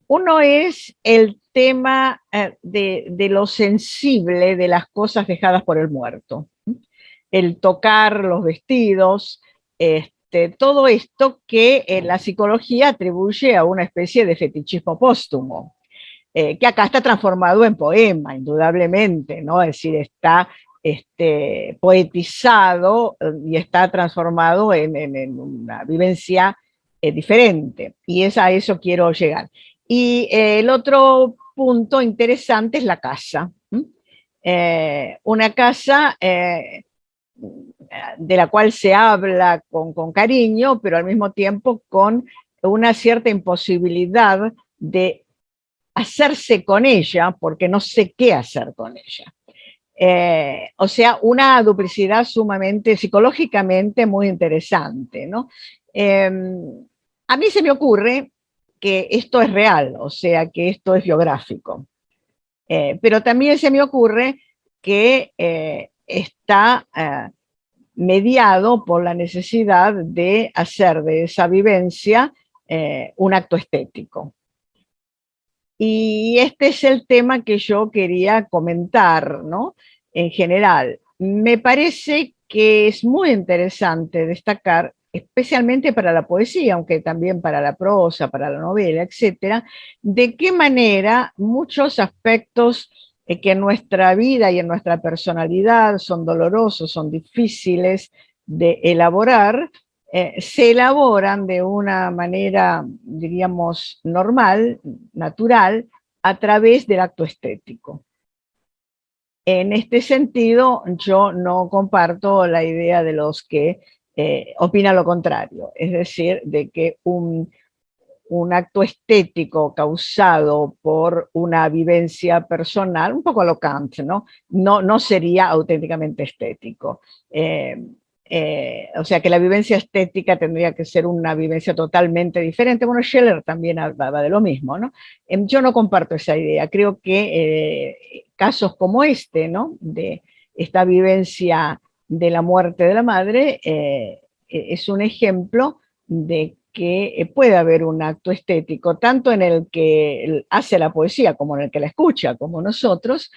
S1: Uno es el tema de lo sensible de las cosas dejadas por el muerto. El tocar los vestidos, todo esto que la psicología atribuye a una especie de fetichismo póstumo, que acá está transformado en poema, indudablemente, ¿no? Es decir, está poetizado y está transformado en una vivencia diferente. Y a eso quiero llegar. Y el otro punto interesante es la casa. Una casa de la cual se habla con cariño, pero al mismo tiempo con una cierta imposibilidad de hacerse con ella, porque no sé qué hacer con ella. O sea, una duplicidad sumamente, psicológicamente muy interesante, ¿no? A mí se me ocurre que esto es real, o sea, que esto es biográfico. Pero también se me ocurre que está mediado por la necesidad de hacer de esa vivencia un acto estético. Y este es el tema que yo quería comentar, ¿no? En general, me parece que es muy interesante destacar, especialmente para la poesía, aunque también para la prosa, para la novela, etcétera, de qué manera muchos aspectos que en nuestra vida y en nuestra personalidad son dolorosos, son difíciles de elaborar, se elaboran de una manera, diríamos, normal, natural, a través del acto estético. En este sentido, yo no comparto la idea de los que opinan lo contrario, es decir, de que un un acto estético causado por una vivencia personal, un poco a lo Kant, ¿no? No sería auténticamente estético. O sea que la vivencia estética tendría que ser una vivencia totalmente diferente. Bueno, Scheller también hablaba de lo mismo, ¿no? Yo no comparto esa idea. Creo que casos como este, ¿no? De esta vivencia de la muerte de la madre, es un ejemplo de que puede haber un acto estético, tanto en el que hace la poesía como en el que la escucha, como nosotros,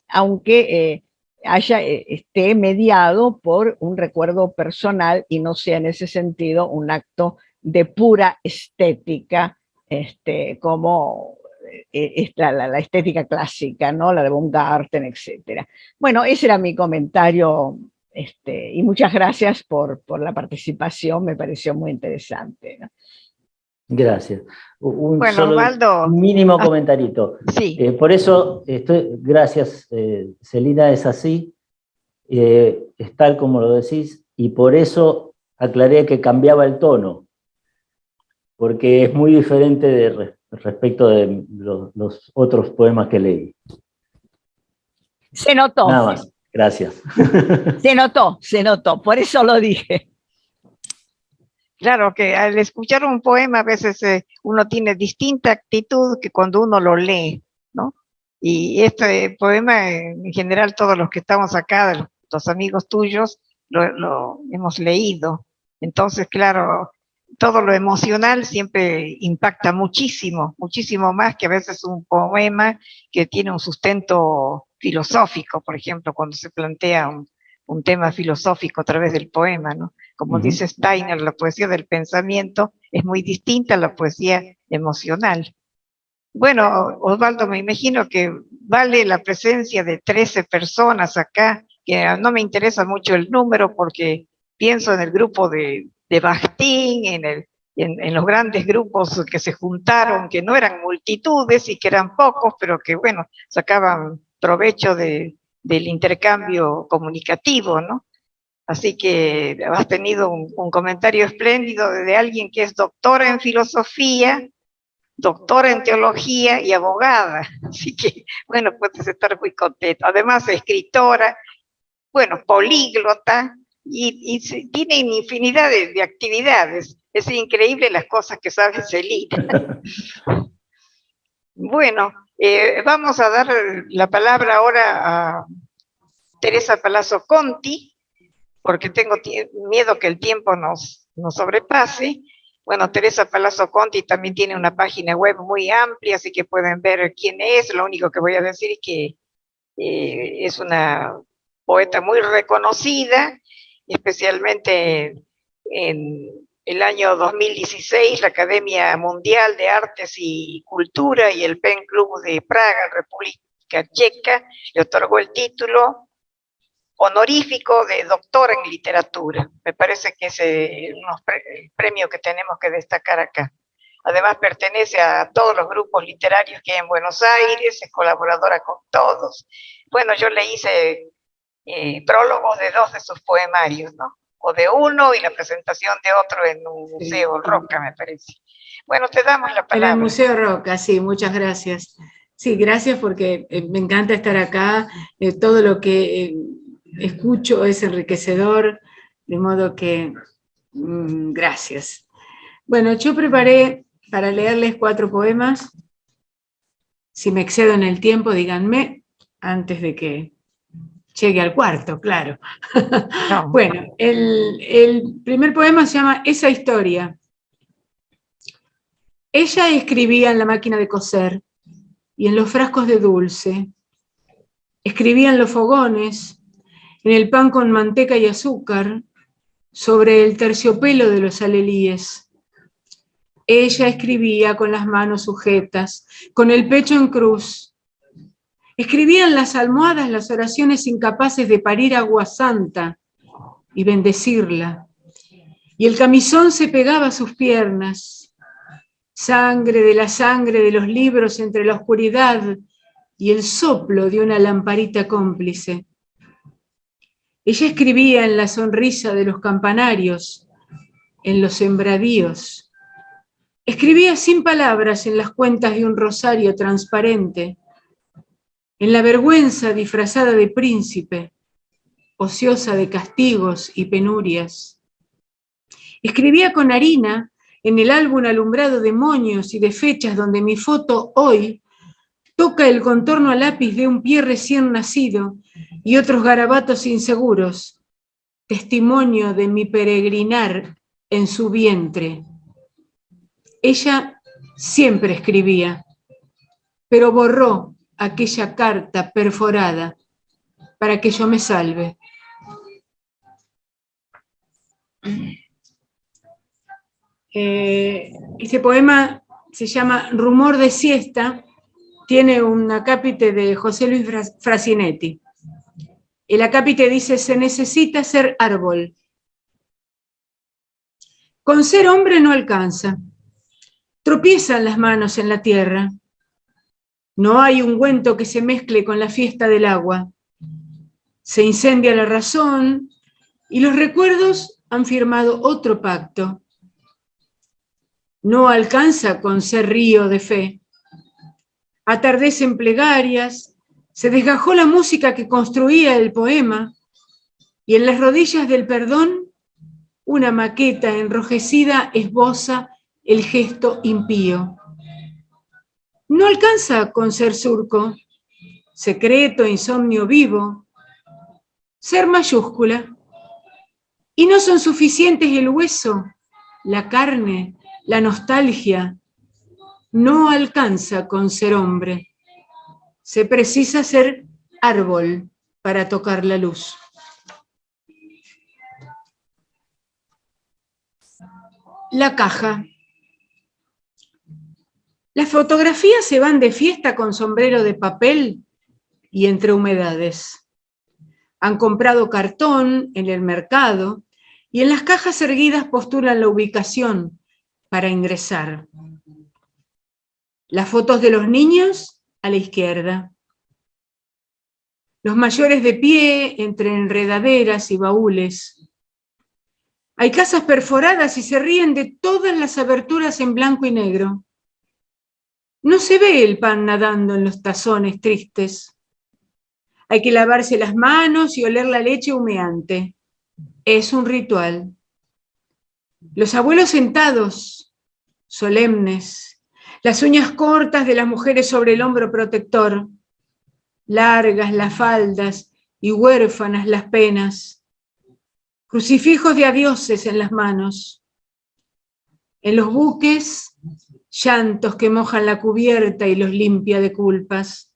S1: aunque esté mediado por un recuerdo personal y no sea en ese sentido un acto de pura estética, como es la estética clásica, ¿no? La de Baumgarten, etc. Bueno, ese era mi comentario, y muchas gracias por la participación, me pareció muy interesante, ¿no?
S4: Gracias. Un
S2: Bueno,
S4: solo
S2: Osvaldo,
S4: mínimo comentarito.
S2: sí.
S4: Por eso, gracias, Celina, es así, es tal como lo decís, y por eso aclaré que cambiaba el tono, porque es muy diferente respecto de los otros poemas que leí.
S1: Se notó.
S4: Nada más, gracias.
S1: Se notó, por eso lo dije.
S2: Claro que al escuchar un poema a veces uno tiene distinta actitud que cuando uno lo lee, ¿no? Y este poema, en general todos los que estamos acá, los amigos tuyos, lo hemos leído. Entonces, claro, todo lo emocional siempre impacta muchísimo, muchísimo más que a veces un poema que tiene un sustento filosófico, por ejemplo, cuando se plantea un tema filosófico a través del poema, ¿no? Como dice Steiner, la poesía del pensamiento es muy distinta a la poesía emocional. Bueno, Osvaldo, me imagino que vale la presencia de 13 personas acá, que no me interesa mucho el número porque pienso en el grupo de Bakhtin, en los grandes grupos que se juntaron, que no eran multitudes y que eran pocos, pero que, bueno, sacaban provecho del intercambio comunicativo, ¿no? Así que has tenido un comentario espléndido de alguien que es doctora en filosofía, doctora en teología y abogada. Así que, bueno, puedes estar muy contento. Además, escritora, bueno, políglota, y tiene infinidad de actividades. Es increíble las cosas que sabe Celina. Bueno, vamos a dar la palabra ahora a Teresa Palazzo Conti, porque tengo miedo que el tiempo nos sobrepase. Bueno, Teresa Palazzo Conti también tiene una página web muy amplia, así que pueden ver quién es. Lo único que voy a decir es que es una poeta muy reconocida, especialmente en el año 2016, la Academia Mundial de Artes y Cultura y el Pen Club de Praga, República Checa, le otorgó el título honorífico de doctor en literatura. Me parece que es el premio que tenemos que destacar acá. Además pertenece a todos los grupos literarios que hay en Buenos Aires, es colaboradora con todos. Bueno, yo le hice prólogos de 2 de sus poemarios, ¿no? O de uno y la presentación de otro en un museo, Roca, me parece. Bueno, te damos la palabra.
S5: En el Museo Roca, sí, muchas gracias. Sí, gracias porque me encanta estar acá, todo lo que escucho es enriquecedor, de modo que gracias. Bueno, yo preparé para leerles 4 poemas. Si me excedo en el tiempo, díganme, antes de que llegue al cuarto, claro. No. Bueno, el primer poema se llama Esa historia. Ella escribía en la máquina de coser y en los frascos de dulce. Escribía en los fogones, en el pan con manteca y azúcar, sobre el terciopelo de los alelíes. Ella escribía con las manos sujetas, con el pecho en cruz. Escribía en las almohadas las oraciones incapaces de parir agua santa y bendecirla. Y el camisón se pegaba a sus piernas. Sangre de la sangre de los libros entre la oscuridad y el soplo de una lamparita cómplice. Ella escribía en la sonrisa de los campanarios, en los sembradíos. Escribía sin palabras en las cuentas de un rosario transparente, en la vergüenza disfrazada de príncipe, ociosa de castigos y penurias. Escribía con harina en el álbum alumbrado de moños y de fechas donde mi foto hoy toca el contorno a lápiz de un pie recién nacido y otros garabatos inseguros, testimonio de mi peregrinar en su vientre. Ella siempre escribía, pero borró aquella carta perforada para que yo me salve. Este poema se llama Rumor de siesta, tiene un acápite de José Luis Frasinetti. El acápite dice: se necesita ser árbol. Con ser hombre no alcanza. Tropiezan las manos en la tierra. No hay ungüento que se mezcle con la fiesta del agua. Se incendia la razón y los recuerdos han firmado otro pacto. No alcanza con ser río de fe. Atardecen plegarias, se desgajó la música que construía el poema y en las rodillas del perdón una maqueta enrojecida esboza el gesto impío. No alcanza con ser surco, secreto, insomnio vivo, ser mayúscula. Y no son suficientes el hueso, la carne, la nostalgia. No alcanza con ser hombre. Se precisa ser árbol para tocar la luz. La caja. Las fotografías se van de fiesta con sombrero de papel y entre humedades. Han comprado cartón en el mercado y en las cajas erguidas postulan la ubicación para ingresar. Las fotos de los niños a la izquierda. Los mayores de pie entre enredaderas y baúles. Hay casas perforadas y se ríen de todas las aberturas en blanco y negro. No se ve el pan nadando en los tazones tristes. Hay que lavarse las manos y oler la leche humeante. Es un ritual. Los abuelos sentados, solemnes, las uñas cortas de las mujeres sobre el hombro protector, largas las faldas y huérfanas las penas, crucifijos de adioses en las manos. En los buques, llantos que mojan la cubierta y los limpia de culpas.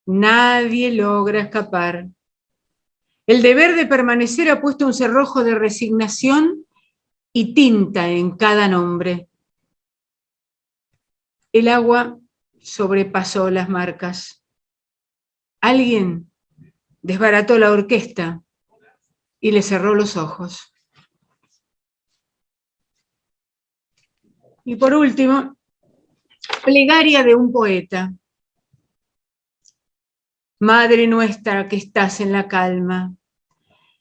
S5: Nadie logra escapar. El deber de permanecer ha puesto un cerrojo de resignación y tinta en cada nombre. El agua sobrepasó las marcas. Alguien desbarató la orquesta y le cerró los ojos. Y por último, plegaria de un poeta. Madre nuestra que estás en la calma,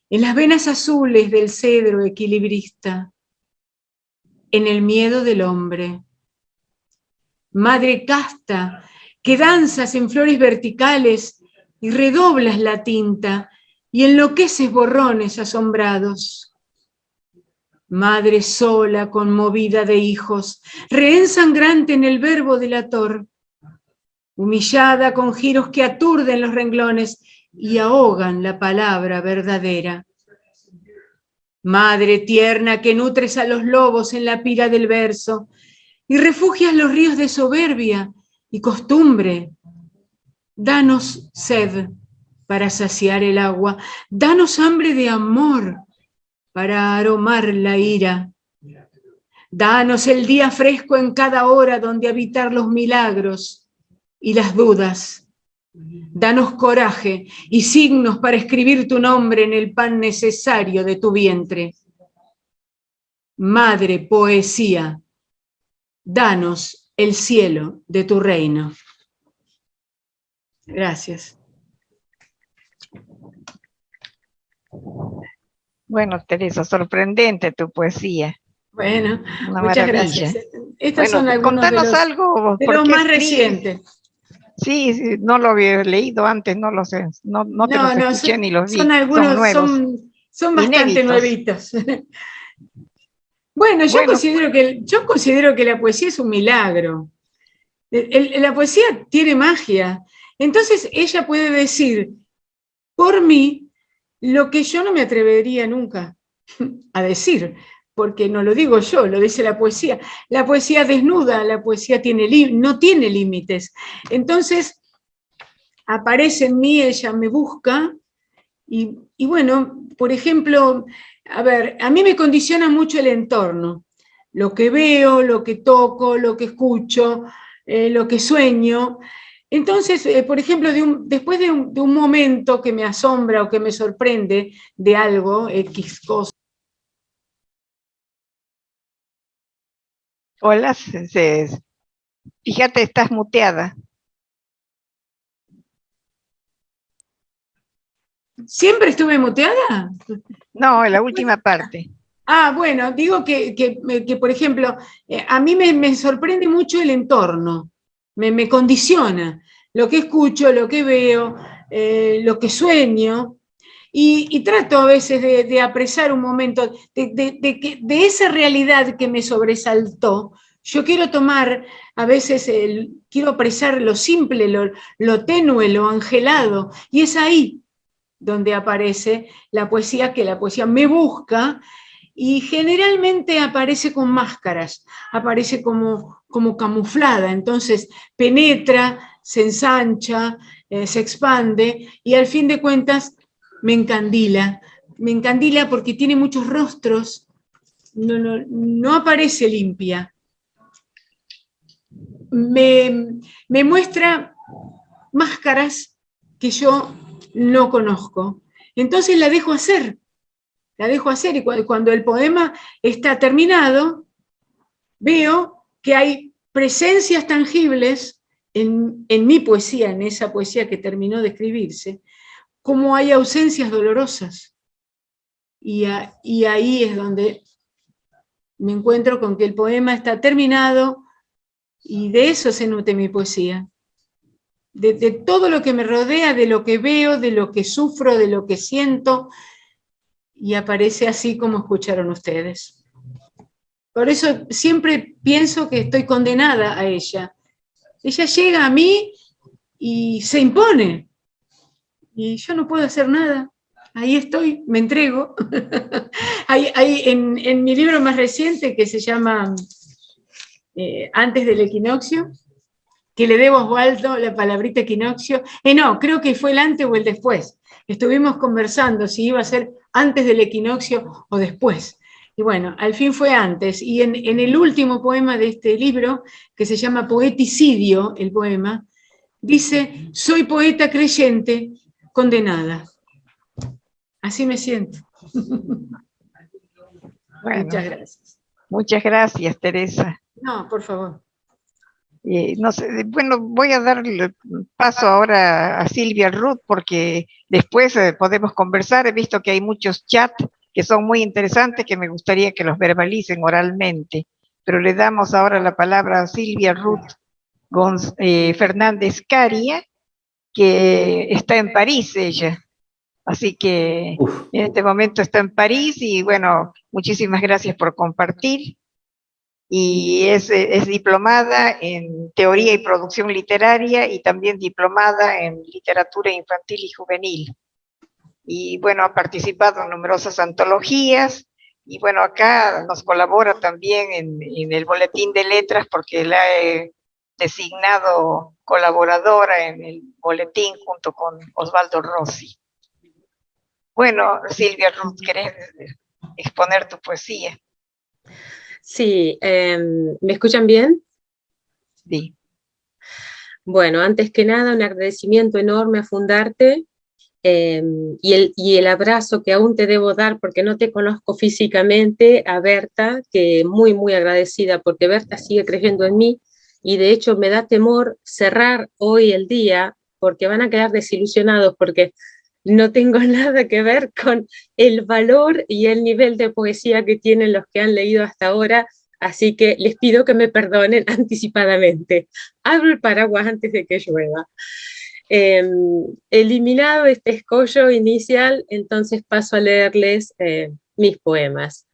S5: en las venas azules del cedro equilibrista, en el miedo del hombre. Madre casta, que danzas en flores verticales y redoblas la tinta y enloqueces borrones asombrados. Madre sola, conmovida de hijos, rehén sangrante en el verbo delator, humillada con giros que aturden los renglones y ahogan la palabra verdadera. Madre tierna que nutres a los lobos en la pira del verso y refugias los ríos de soberbia y costumbre. Danos sed para saciar el agua, danos hambre de amor para aromar la ira. Danos el día fresco en cada hora donde habitar los milagros y las dudas. Danos coraje y signos para escribir tu nombre en el pan necesario de tu vientre. Madre poesía, danos el cielo de tu reino. Gracias.
S2: Bueno, Teresa, sorprendente tu poesía.
S5: Bueno,
S2: Una
S5: muchas
S2: maravilla.
S5: gracias. Estos
S2: Bueno,
S5: son algunos
S2: contanos algo,
S5: de
S2: ¿por
S5: los
S2: qué
S5: más
S2: escribes?
S5: recientes.
S2: Sí, sí, no lo había leído antes, no lo sé, no te los escuché ni los
S5: son
S2: vi, son
S5: algunos,
S2: nuevos,
S5: son bastante
S2: inéditos.
S5: nuevitos. Bueno,
S2: Bueno,
S5: yo considero que la poesía es un milagro. La poesía tiene magia. Entonces ella puede decir por mí lo que yo no me atrevería nunca a decir, porque no lo digo yo, lo dice la poesía. La poesía desnuda, la poesía no tiene límites. Entonces aparece en mí, ella me busca, y bueno, por ejemplo, a ver, a mí me condiciona mucho el entorno, lo que veo, lo que toco, lo que escucho, lo que sueño. Entonces, por ejemplo, después de un momento que me asombra o que me sorprende de algo, X cosa.
S2: hola, fíjate, estás muteada.
S5: ¿Siempre estuve muteada?
S2: No, en la última parte.
S5: Bueno, digo que por ejemplo, a mí me sorprende mucho el entorno, me condiciona lo que escucho, lo que veo, lo que sueño, y trato a veces de apresar un momento de esa realidad que me sobresaltó. Yo quiero tomar, a veces quiero apresar lo simple, lo tenue, lo angelado, y es ahí donde aparece la poesía, que la poesía me busca, y generalmente aparece con máscaras, aparece como camuflada, entonces penetra, se ensancha, se expande, y al fin de cuentas me encandila porque tiene muchos rostros, no aparece limpia. Me muestra máscaras que yo no conozco. Entonces la dejo hacer, y cuando el poema está terminado, veo que hay presencias tangibles en mi poesía, en esa poesía que terminó de escribirse, como hay ausencias dolorosas. Y ahí es donde me encuentro con que el poema está terminado, y de eso se nutre mi poesía. De todo lo que me rodea, de lo que veo, de lo que sufro, de lo que siento, y aparece así como escucharon ustedes. Por eso siempre pienso que estoy condenada a ella. Ella llega a mí y se impone, y yo no puedo hacer nada. Ahí estoy, me entrego. En mi libro más reciente, que se llama Antes del equinoccio, que le debo a Osvaldo la palabrita equinoccio. No, creo que fue el antes o el después. Estuvimos conversando si iba a ser antes del equinoccio o después. Y bueno, al fin fue antes. Y en el último poema de este libro, que se llama Poeticidio, el poema, dice: soy poeta creyente, condenada. Así me siento.
S2: Bueno,
S5: muchas gracias.
S2: Muchas gracias, Teresa.
S5: No, por favor.
S2: No sé, bueno, voy a darle paso ahora a Silvia Ruth, porque después podemos conversar. He visto que hay muchos chats que son muy interesantes, que me gustaría que los verbalicen oralmente, pero le damos ahora la palabra a Silvia Ruth Fernández Caria, que está en París ella. Así que en este momento está en París, y bueno, muchísimas gracias por compartir. Y es diplomada en teoría y producción literaria, y también diplomada en literatura infantil y juvenil. Y bueno, ha participado en numerosas antologías, y bueno, acá nos colabora también en el Boletín de Letras, porque la he designado colaboradora en el boletín junto con Osvaldo Rossi. Bueno, Silvia Ruth, ¿querés exponer tu poesía?
S6: Sí, ¿me escuchan bien?
S2: Sí.
S6: Bueno, antes que nada, un agradecimiento enorme a Fundarte, y el abrazo que aún te debo dar, porque no te conozco físicamente, a Berta, que muy, muy agradecida, porque Berta sigue creyendo en mí, y de hecho me da temor cerrar hoy el día, porque van a quedar desilusionados, porque no tengo nada que ver con el valor y el nivel de poesía que tienen los que han leído hasta ahora, así que les pido que me perdonen anticipadamente. Abro el paraguas antes de que llueva. Eliminado este escollo inicial, entonces paso a leerles mis poemas.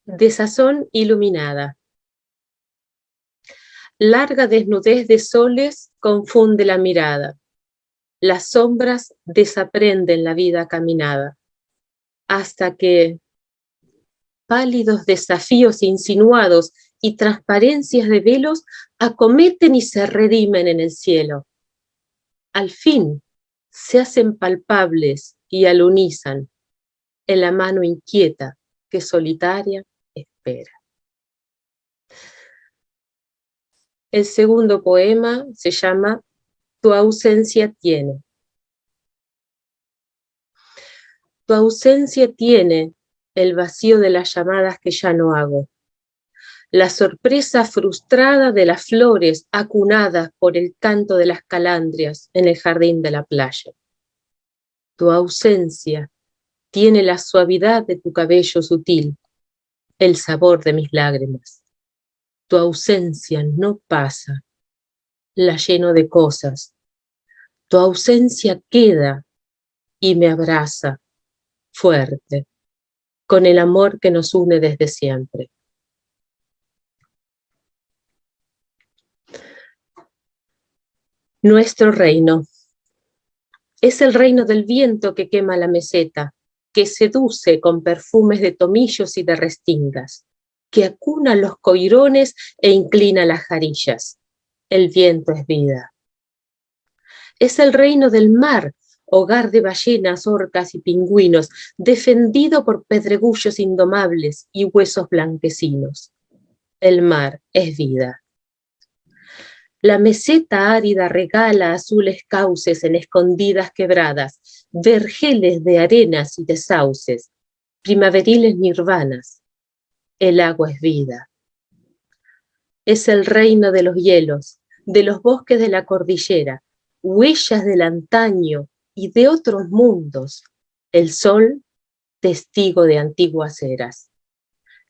S6: Desazón iluminada. Larga desnudez de soles confunde la mirada. Las sombras desaprenden la vida caminada, hasta que pálidos desafíos insinuados y transparencias de velos acometen y se redimen en el cielo. Al fin se hacen palpables y alunizan en la mano inquieta que solitaria espera. El segundo poema se llama Tu ausencia tiene. Tu ausencia tiene el vacío de las llamadas que ya no hago, la sorpresa frustrada de las flores acunadas por el canto de las calandrias en el jardín de la playa. Tu ausencia tiene la suavidad de tu cabello sutil, el sabor de mis lágrimas. Tu ausencia no pasa, la lleno de cosas. Tu ausencia queda y me abraza fuerte, con el amor que nos une desde siempre. Nuestro reino es el reino del viento que quema la meseta, que seduce con perfumes de tomillos y de restingas, que acuna los coirones e inclina las jarillas. El viento es vida. Es el reino del mar, hogar de ballenas, orcas y pingüinos, defendido por pedregullos indomables y huesos blanquecinos. El mar es vida. La meseta árida regala azules cauces en escondidas quebradas, vergeles de arenas y de sauces, primaveriles nirvanas. El agua es vida. Es el reino de los hielos, de los bosques de la cordillera, huellas del antaño y de otros mundos. El sol, testigo de antiguas eras.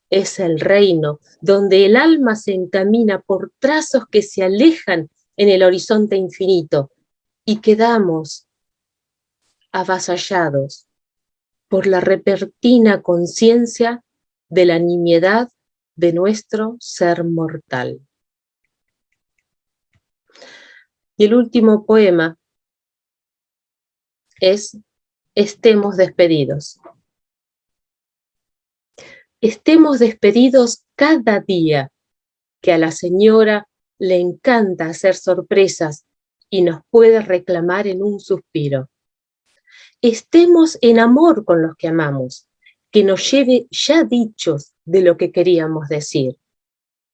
S6: Es el reino donde el alma se encamina por trazos que se alejan en el horizonte infinito y quedamos avasallados por la repentina conciencia de la nimiedad de nuestro ser mortal. Y el último poema es Estemos despedidos. Estemos despedidos cada día, que a la señora le encanta hacer sorpresas y nos puede reclamar en un suspiro. Estemos en amor con los que amamos, que nos lleve ya dichos de lo que queríamos decir,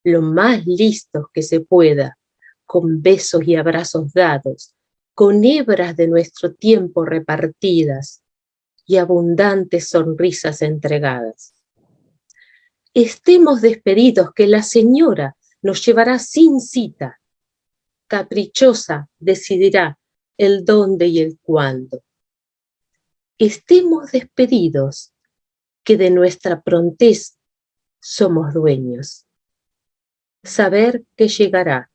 S6: lo más listos que se pueda, con besos y abrazos dados, con hebras de nuestro tiempo repartidas y abundantes sonrisas entregadas. Estemos despedidos, que la señora nos llevará sin cita. Caprichosa decidirá el dónde y el cuándo. Estemos despedidos, que de nuestra prontez somos dueños. Saber que llegará,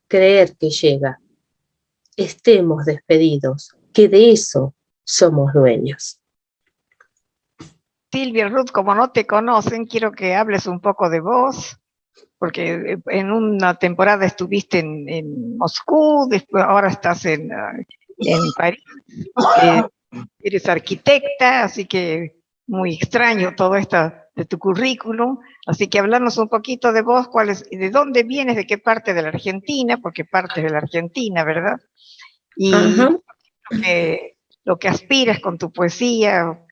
S6: creer que llega. Estemos despedidos, que de eso somos dueños.
S2: Silvia, Ruth, como no te conocen, quiero que hables un poco de vos, porque en una temporada estuviste en Moscú, después ahora estás en París, eres arquitecta, así que muy extraño todo esto de tu currículum, así que hablarnos un poquito de vos, de dónde vienes, de qué parte de la Argentina, porque partes de la Argentina, ¿verdad? Y lo que aspiras con tu poesía,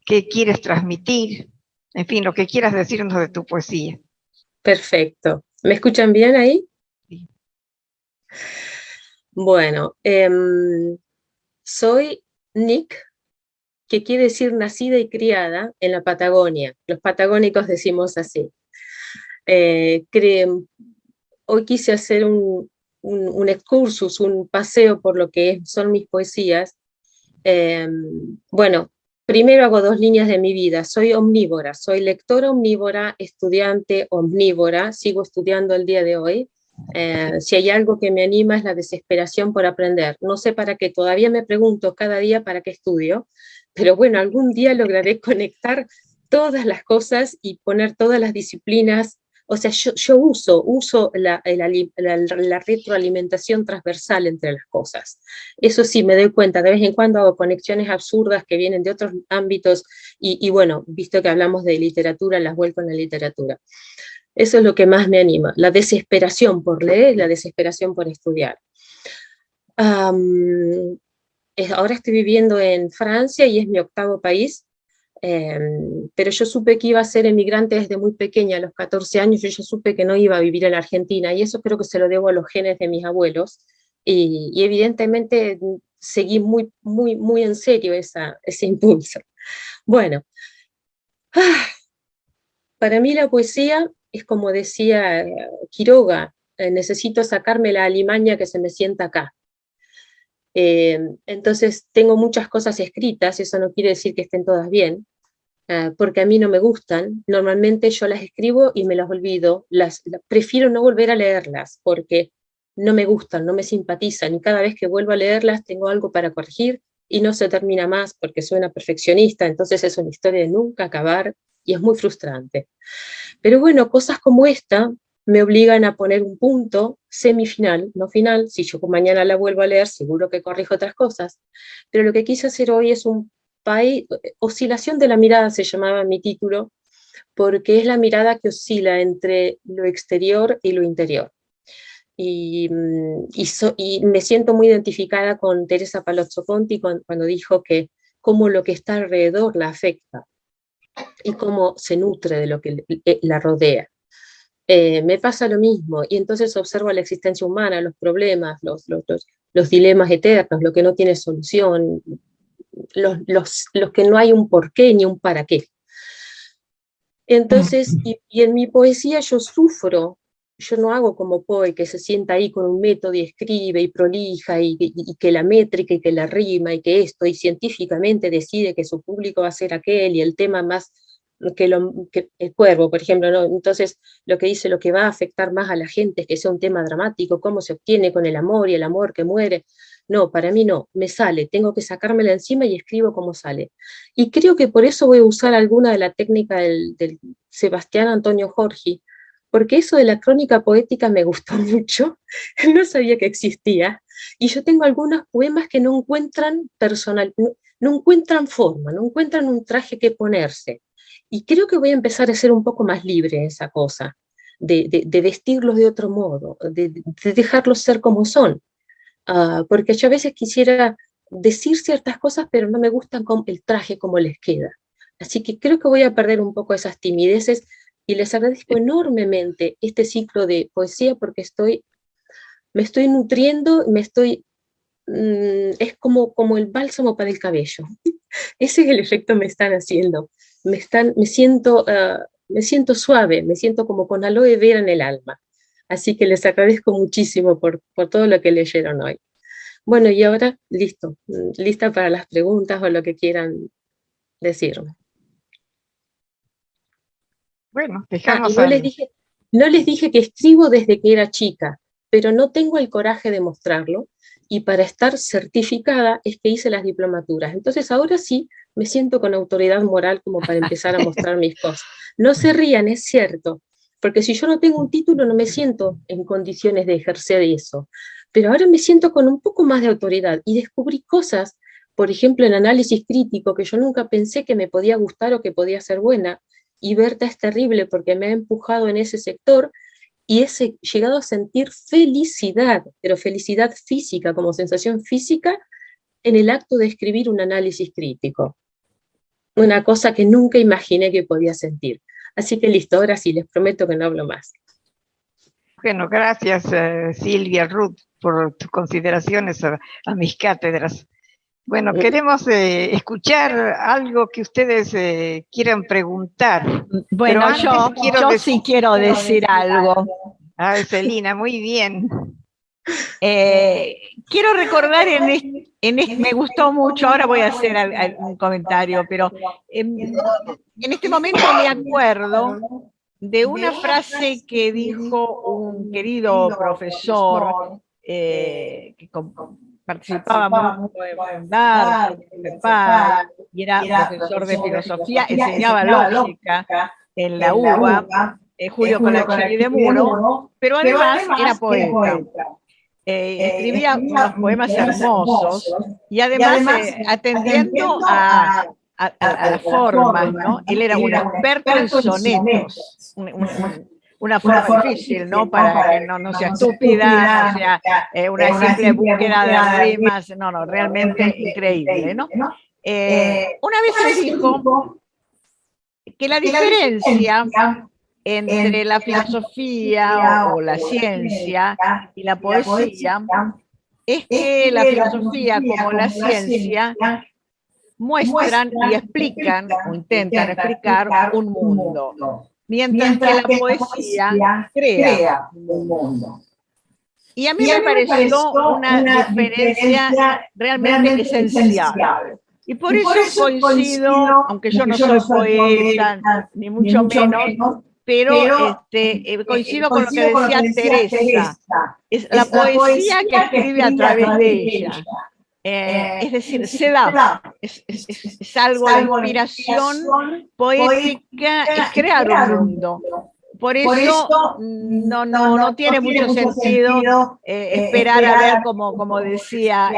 S2: qué quieres transmitir, en fin, lo que quieras decirnos de tu poesía.
S6: Perfecto. ¿Me escuchan bien ahí?
S2: Sí.
S6: Bueno, soy Nick, que quiere decir nacida y criada en la Patagonia. Los patagónicos decimos así. Hoy quise hacer un excursus, un paseo por lo que son mis poesías, bueno, primero hago 2 líneas de mi vida. Soy omnívora, soy lectora omnívora, estudiante omnívora, sigo estudiando el día de hoy. Si hay algo que me anima es la desesperación por aprender. No sé para qué, todavía me pregunto cada día para qué estudio, pero bueno, algún día lograré conectar todas las cosas y poner todas las disciplinas. O sea, yo uso la retroalimentación transversal entre las cosas. Eso sí, me doy cuenta, de vez en cuando hago conexiones absurdas que vienen de otros ámbitos y bueno, visto que hablamos de literatura, las vuelco en la literatura. Eso es lo que más me anima, la desesperación por leer, la desesperación por estudiar. Ahora estoy viviendo en Francia y es mi 8º país. Pero yo supe que iba a ser emigrante desde muy pequeña, a los 14 años yo ya supe que no iba a vivir en la Argentina, y eso creo que se lo debo a los genes de mis abuelos, y evidentemente seguí muy en serio ese impulso. Bueno, para mí la poesía es como decía Quiroga, necesito sacarme la alimaña que se me sienta acá. Entonces tengo muchas cosas escritas, eso no quiere decir que estén todas bien, porque a mí no me gustan. Normalmente yo las escribo y me las olvido, prefiero no volver a leerlas, porque no me gustan, no me simpatizan, y cada vez que vuelvo a leerlas tengo algo para corregir, y no se termina más porque soy una perfeccionista, entonces es una historia de nunca acabar, y es muy frustrante. Pero bueno, cosas como esta me obligan a poner un punto semifinal, no final. Si yo mañana la vuelvo a leer, seguro que corrijo otras cosas, pero lo que quise hacer hoy es oscilación de la mirada, se llamaba mi título, porque es la mirada que oscila entre lo exterior y lo interior. Y me siento muy identificada con Teresa Palazzo Conti cuando dijo que cómo lo que está alrededor la afecta y cómo se nutre de lo que la rodea. Me pasa lo mismo, y entonces observo la existencia humana, los problemas, los dilemas eternos, lo que no tiene solución, los que no hay un porqué ni un para qué. Entonces, y en mi poesía yo sufro, yo no hago como Poe, que se sienta ahí con un método y escribe y prolija, y que la métrica y que la rima y que esto, y científicamente decide que su público va a ser aquel, y el tema más que el cuervo, por ejemplo, ¿no? Entonces lo que dice, lo que va a afectar más a la gente es que sea un tema dramático, cómo se obtiene con el amor y el amor que muere. No, para mí no, me sale, tengo que sacármela encima y escribo como sale. Y creo que por eso voy a usar alguna de la técnica del Sebastián Antonio Jorgi, porque eso de la crónica poética me gustó mucho, no sabía que existía, y yo tengo algunos poemas que no encuentran no encuentran forma, no encuentran un traje que ponerse. Y creo que voy a empezar a ser un poco más libre en esa cosa, de vestirlos de otro modo, de dejarlos ser como son. Porque yo a veces quisiera decir ciertas cosas, pero no me gustan el traje como les queda. Así que creo que voy a perder un poco esas timideces, y les agradezco enormemente este ciclo de poesía, porque me estoy nutriendo, es como el bálsamo para el cabello. Ese es el efecto que me están haciendo. Me siento suave, me siento como con aloe vera en el alma. Así que les agradezco muchísimo por todo lo que leyeron hoy. Bueno, y ahora, lista para las preguntas o lo que quieran decirme.
S2: Bueno, dejamos
S6: no les dije que escribo desde que era chica, pero no tengo el coraje de mostrarlo, y para estar certificada es que hice las diplomaturas. Entonces ahora sí me siento con autoridad moral como para empezar a mostrar mis cosas. No se rían, es cierto, porque si yo no tengo un título no me siento en condiciones de ejercer eso, pero ahora me siento con un poco más de autoridad, y descubrí cosas, por ejemplo, en análisis crítico, que yo nunca pensé que me podía gustar o que podía ser buena, y Berta es terrible porque me ha empujado en ese sector, y he llegado a sentir felicidad, pero felicidad física, como sensación física, en el acto de escribir un análisis crítico. Una cosa que nunca imaginé que podía sentir. Así que listo, ahora sí, les prometo que no hablo más.
S2: Bueno, gracias Silvia, Ruth, por tus consideraciones a mis cátedras. Bueno, queremos escuchar algo que ustedes quieran preguntar.
S1: Bueno, yo sí quiero decir algo.
S2: Celina, muy bien.
S1: Quiero recordar me gustó mucho, ahora voy a hacer un comentario, pero en este momento me acuerdo de una frase que dijo un querido profesor que participaba mucho en Fundar, y era profesor de filosofía, enseñaba lógica en la UBA, Julio Colachini de Muro, pero además era poeta. Escribía unos poemas hermosos y además atendiendo a las formas, ¿no? Él era un experto en sonetos, una forma difícil, ¿no? Para que no sea estúpida, no sea una simple búsqueda de rimas, no, realmente increíble, ¿no? Una vez se dijo que la diferencia entre la filosofía o la ciencia y la poesía es que la filosofía como la ciencia muestran y explican o intentan explicar un mundo, mientras que la poesía crea un mundo. Y a mí me pareció una diferencia realmente esencial. Y por eso coincido, aunque yo no soy poeta, ni mucho menos, pero coincido con lo que decía Teresa, es la poesía que escribe a través de ella. Es decir, se da, es algo de inspiración poética, es crear un mundo. Por eso no tiene mucho sentido esperar a ver, como decía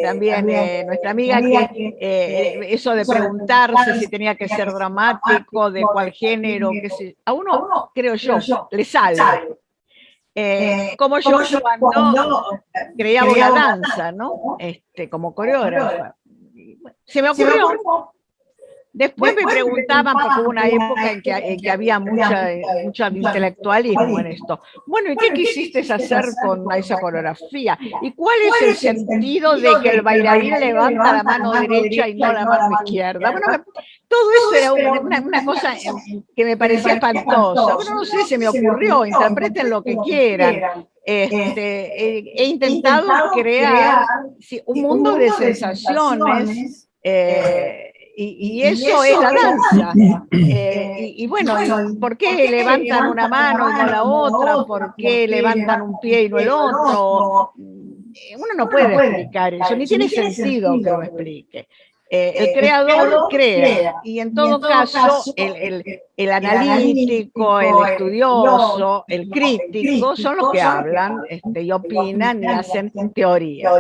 S1: también nuestra amiga, que eso de preguntarse si tenía que ser dramático, de cuál género, a uno, creo yo, le sale. Como yo cuando creaba una danza, ¿no? Como coreógrafa. Se me ocurrió. Después me preguntaban, porque hubo una época en que había mucho intelectualismo en esto. Bueno, ¿y qué quisiste hacer con esa coreografía? ¿Y cuál es el sentido de que el bailarín levanta la mano derecha y no la mano izquierda? Bueno, todo eso era una cosa que me parecía espantosa. Bueno, no sé, se me ocurrió, interpreten lo que quieran. He intentado crear un mundo de sensaciones, y eso es la danza. Y bueno, ¿por qué levantan una mano y no la otra? ¿Por qué levantan un pie y no el otro? Uno no puede explicar eso, ni tiene sentido que lo explique. El creador crea, y en todo caso el analítico, el estudioso, el crítico son los que hablan y opinan y hacen teoría.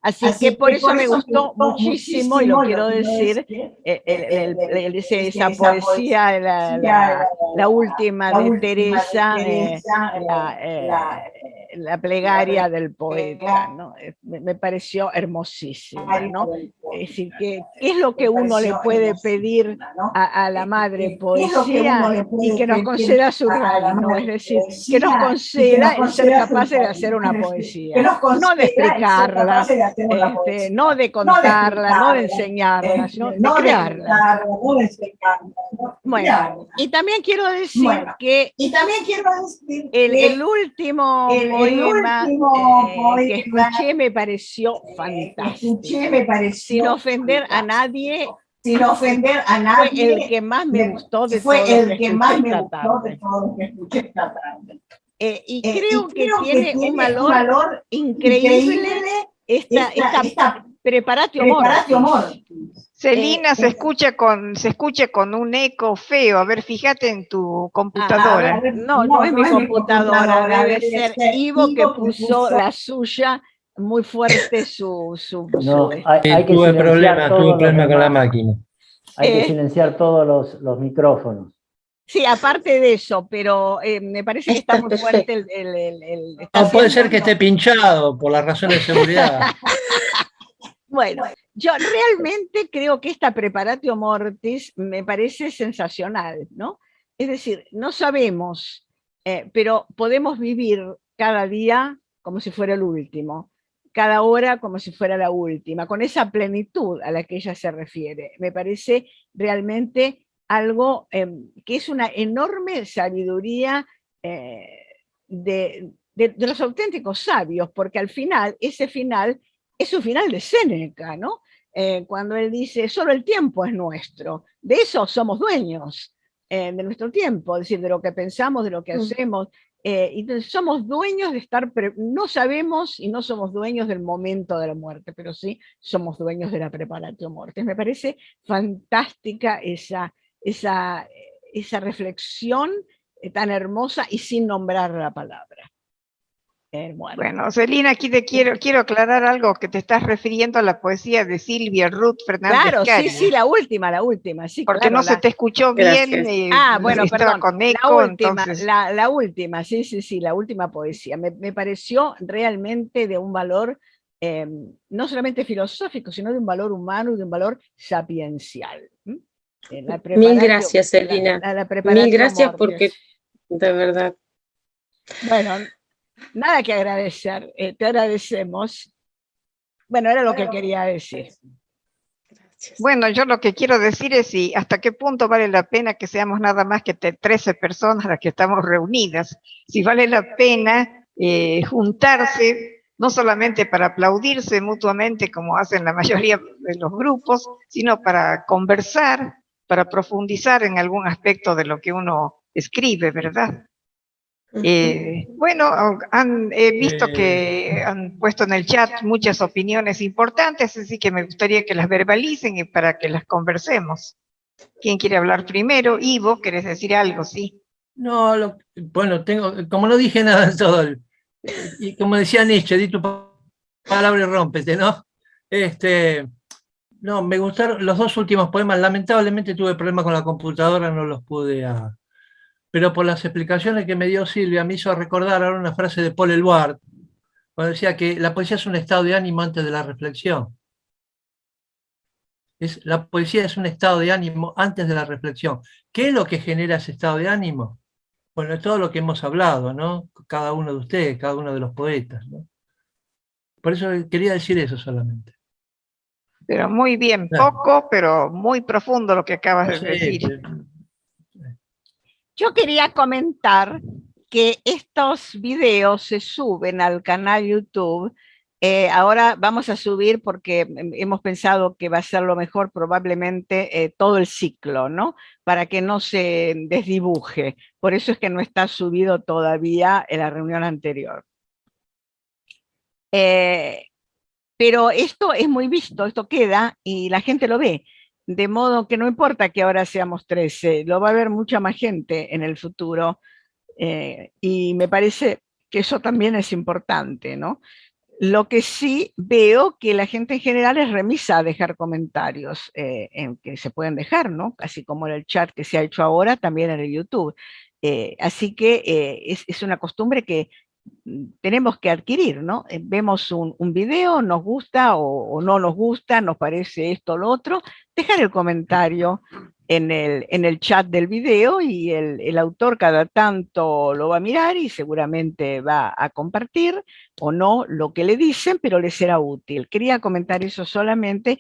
S1: Así que por eso me gustó muchísimo, y lo quiero decir, esa poesía, la última de Teresa, la plegaria del poeta, ¿no? Me pareció hermosísima, ¿no? Es decir, ¿qué es lo que uno le puede pedir a la madre poesía? Y que nos conceda su reino, es decir, que nos conceda el ser capaces de hacer una poesía, no de explicarla, no de contarla, no de enseñarla, sino de crearla. Bueno, y también quiero decir que el último poema que escuché me pareció fantástico. Sin ofender a nadie, fue el que más me gustó de todo lo que escuché esta tarde. Y creo que tiene un valor increíble esta preparatio mortis.
S2: Celina, se escucha con un eco feo. A ver, fíjate en tu computadora.
S1: No es mi computadora, debe ser Ivo que puso la suya muy fuerte
S7: tuve problema con la máquina.
S4: Hay que silenciar todos los micrófonos.
S1: Sí, aparte de eso, pero me parece que está muy fuerte
S7: puede ser que esté pinchado por las razones de seguridad.
S1: Bueno, yo realmente creo que esta preparatio mortis me parece sensacional, ¿no? Es decir, no sabemos, pero podemos vivir cada día como si fuera el último, cada hora como si fuera la última, con esa plenitud a la que ella se refiere. Me parece realmente algo que es una enorme sabiduría de de los auténticos sabios, porque al final, ese final es un final de Séneca, ¿no? Cuando él dice, solo el tiempo es nuestro, de eso somos dueños, de nuestro tiempo, es decir, de lo que pensamos, de lo que hacemos, y entonces somos dueños de estar, no sabemos y no somos dueños del momento de la muerte, pero sí somos dueños de la preparatio mortis. Me parece fantástica esa reflexión tan hermosa y sin nombrar la palabra.
S2: Bueno, Celina, aquí te quiero aclarar algo, que te estás refiriendo a la poesía de Silvia Ruth Fernández
S1: Claro,
S2: Cari.
S1: sí, la última, sí,
S2: porque
S1: claro,
S2: no se te escuchó bien,
S1: bueno,
S2: estaba
S1: perdón,
S2: con eco, entonces...
S1: la última, sí, la última poesía. Me pareció realmente de un valor, no solamente filosófico, sino de un valor humano y de un valor sapiencial.
S6: Mil gracias, Celina. Mil gracias porque, de verdad.
S1: Bueno, nada que agradecer, te agradecemos. Bueno, era lo que quería decir.
S6: Gracias.
S2: Bueno, yo lo que quiero decir es hasta qué punto vale la pena que seamos nada más que 13 personas las que estamos reunidas. Si vale la pena juntarse, no solamente para aplaudirse mutuamente como hacen la mayoría de los grupos, sino para conversar, para profundizar en algún aspecto de lo que uno escribe, ¿verdad? Bueno, he visto que han puesto en el chat muchas opiniones importantes, así que me gustaría que las verbalicen y para que las conversemos. ¿Quién quiere hablar primero? Ivo, ¿querés decir algo? Sí.
S7: No, bueno, como no dije nada en todo, y como decía Nietzsche, di tu palabra y rómpete, ¿no? No, me gustaron los dos últimos poemas. Lamentablemente tuve problemas con la computadora, no los pude... pero por las explicaciones que me dio Silvia, me hizo recordar ahora una frase de Paul Eluard, cuando decía que la poesía es un estado de ánimo antes de la reflexión. La poesía es un estado de ánimo antes de la reflexión. ¿Qué es lo que genera ese estado de ánimo? Bueno, es todo lo que hemos hablado, ¿no? Cada uno de ustedes, cada uno de los poetas, ¿no? Por eso quería decir eso solamente.
S2: Pero muy bien, poco, pero muy profundo lo que acabas de decir.
S1: Yo quería comentar que estos videos se suben al canal YouTube. Ahora vamos a subir porque hemos pensado que va a ser lo mejor probablemente todo el ciclo, ¿no? Para que no se desdibuje. Por eso es que no está subido todavía en la reunión anterior. Pero esto es muy visto, esto queda y la gente lo ve. De modo que no importa que ahora seamos 13, lo va a ver mucha más gente en el futuro. Y me parece que eso también es importante, ¿no? Lo que sí veo que la gente en general es remisa a dejar comentarios, en que se pueden dejar, ¿no? Así como en el chat que se ha hecho ahora, también en el YouTube. Así que es una costumbre que tenemos que adquirir, ¿no? Vemos un video, nos gusta o no nos gusta, nos parece esto o lo otro, dejar el comentario en el chat del video y el autor cada tanto lo va a mirar y seguramente va a compartir o no lo que le dicen, pero le será útil. Quería comentar eso solamente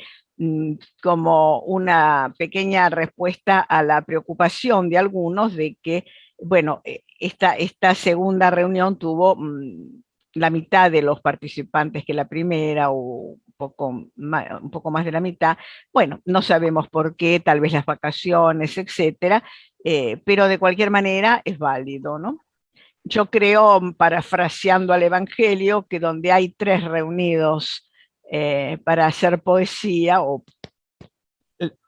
S1: como una pequeña respuesta a la preocupación de algunos de que, bueno, esta segunda reunión tuvo la mitad de los participantes que la primera, o un poco más de la mitad. Bueno, no sabemos por qué, tal vez las vacaciones, etcétera, pero de cualquier manera es válido, ¿no? Yo creo, parafraseando al Evangelio, que donde hay 3 reunidos para hacer poesía, o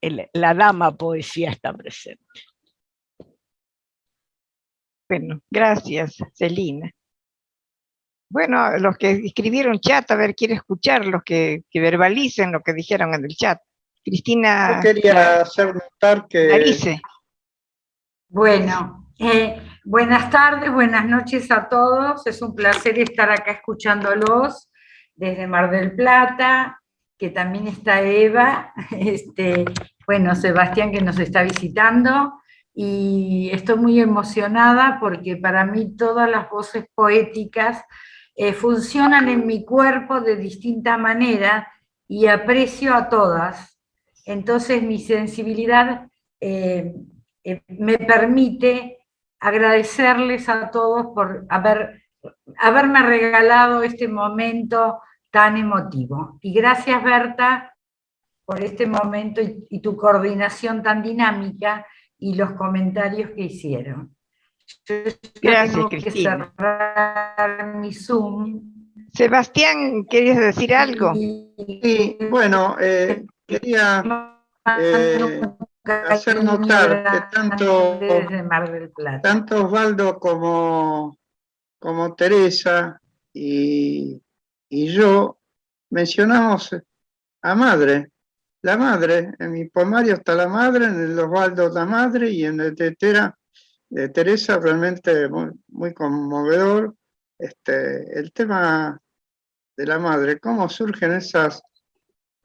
S1: la dama poesía está presente.
S2: Bueno, gracias, Celina. Bueno, los que escribieron chat, a ver, quiero escuchar los que verbalicen lo que dijeron en el chat. Cristina.
S3: Yo quería hacer notar que...
S2: Clarice.
S8: Bueno, buenas tardes, buenas noches a todos. Es un placer estar acá escuchándolos desde Mar del Plata, que también está Eva, bueno, Sebastián que nos está visitando, y estoy muy emocionada porque para mí todas las voces poéticas funcionan en mi cuerpo de distinta manera y aprecio a todas. Entonces mi sensibilidad me permite agradecerles a todos por haber haberme regalado este momento tan emotivo. Y gracias, Berta, por este momento y tu coordinación tan dinámica y los comentarios que hicieron. Yo ya
S2: Gracias,
S8: tengo
S2: Cristina.
S8: que cerrar mi Zoom.
S2: Sebastián, ¿querías decir algo?
S3: Sí, bueno, quería hacer notar que
S8: desde Mar del Plata.
S3: tanto Osvaldo como Teresa y yo mencionamos a madre. La madre, en mi poemario está la madre, en el Osvaldo la madre y en el de Teresa realmente muy, muy conmovedor. El tema de la madre, cómo surgen esas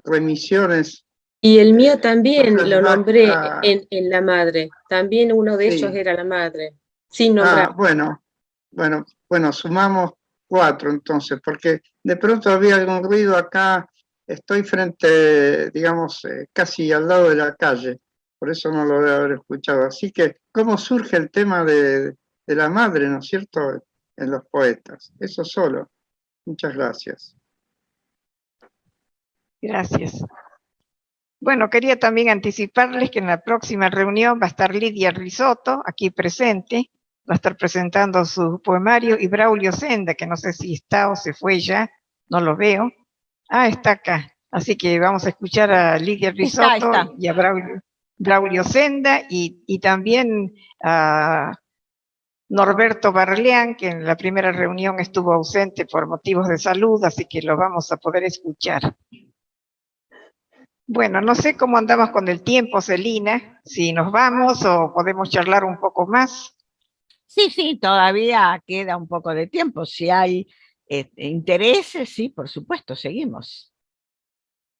S3: remisiones.
S6: Y el mío también lo
S3: flashback
S6: nombré
S3: a-
S6: en la madre. También uno de ellos
S3: sí.
S6: era la madre, sin nombrar.
S3: Bueno, sumamos 4 entonces, porque de pronto había algún ruido acá. Estoy frente, digamos, casi al lado de la calle, por eso no lo debe haber escuchado. Así que, ¿cómo surge el tema de la madre, ¿no es cierto?, en los poetas. Eso solo. Muchas gracias.
S2: Gracias. Bueno, quería también anticiparles que en la próxima reunión va a estar Lidia Risotto, aquí presente, va a estar presentando su poemario, y Braulio Senda, que no sé si está o se fue ya, no lo veo. Ah, está acá. Así que vamos a escuchar a Lidia Risotto
S1: Está.
S2: y a Braulio Senda, y también a Norberto Barleán, que en la primera reunión estuvo ausente por motivos de salud, así que lo vamos a poder escuchar. Bueno, no sé cómo andamos con el tiempo, Celina, si nos vamos o podemos charlar un poco más.
S1: Sí, todavía queda un poco de tiempo. Si hay intereses, sí, por supuesto, seguimos.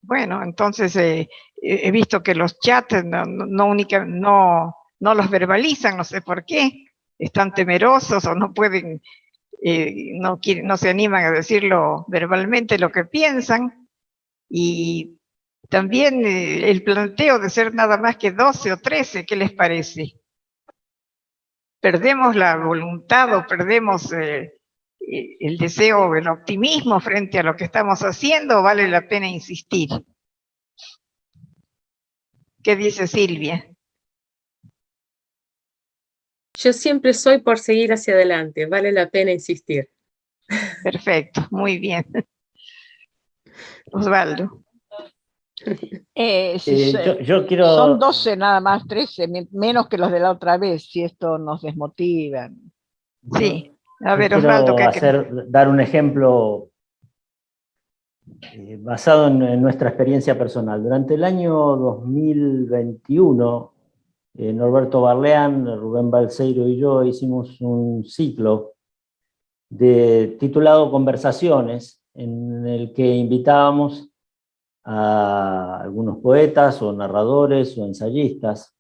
S2: Bueno, entonces he visto que los chats no los verbalizan, no sé por qué, están temerosos o no pueden, no se animan a decirlo verbalmente lo que piensan. Y también el planteo de ser nada más que 12 o 13, ¿qué les parece? ¿Perdemos la voluntad o perdemos el deseo, el optimismo frente a lo que estamos haciendo, o vale la pena insistir? ¿Qué dice Silvia?
S6: Yo siempre soy por seguir hacia adelante, vale la pena insistir.
S2: Perfecto, muy bien. Osvaldo.
S4: Yo quiero...
S1: Son 12 nada más, 13, menos que los de la otra vez, si esto nos desmotiva.
S2: Sí, a ver,
S4: quiero
S2: Osvaldo, ¿qué
S4: dar un ejemplo basado en nuestra experiencia personal. Durante el año 2021, Norberto Barleán, Rubén Balseiro y yo hicimos un ciclo titulado Conversaciones, en el que invitábamos a algunos poetas o narradores o ensayistas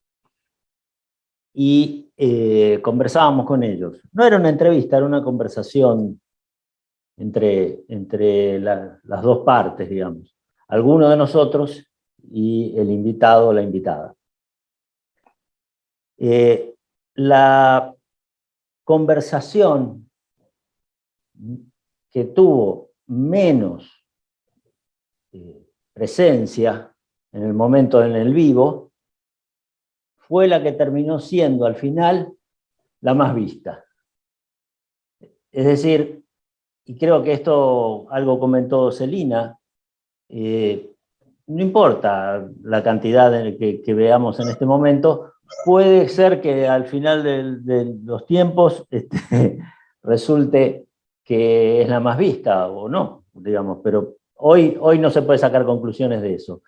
S4: y conversábamos con ellos. No era una entrevista, era una conversación entre las dos partes, digamos. Alguno de nosotros y el invitado o la invitada. La conversación que tuvo menos presencia en el momento en el vivo fue la que terminó siendo al final la más vista. Es decir, y creo que esto algo comentó Celina, no importa la cantidad que veamos en este momento, puede ser que al final de los tiempos resulte que es la más vista o no, digamos, pero hoy no se puede sacar conclusiones de eso.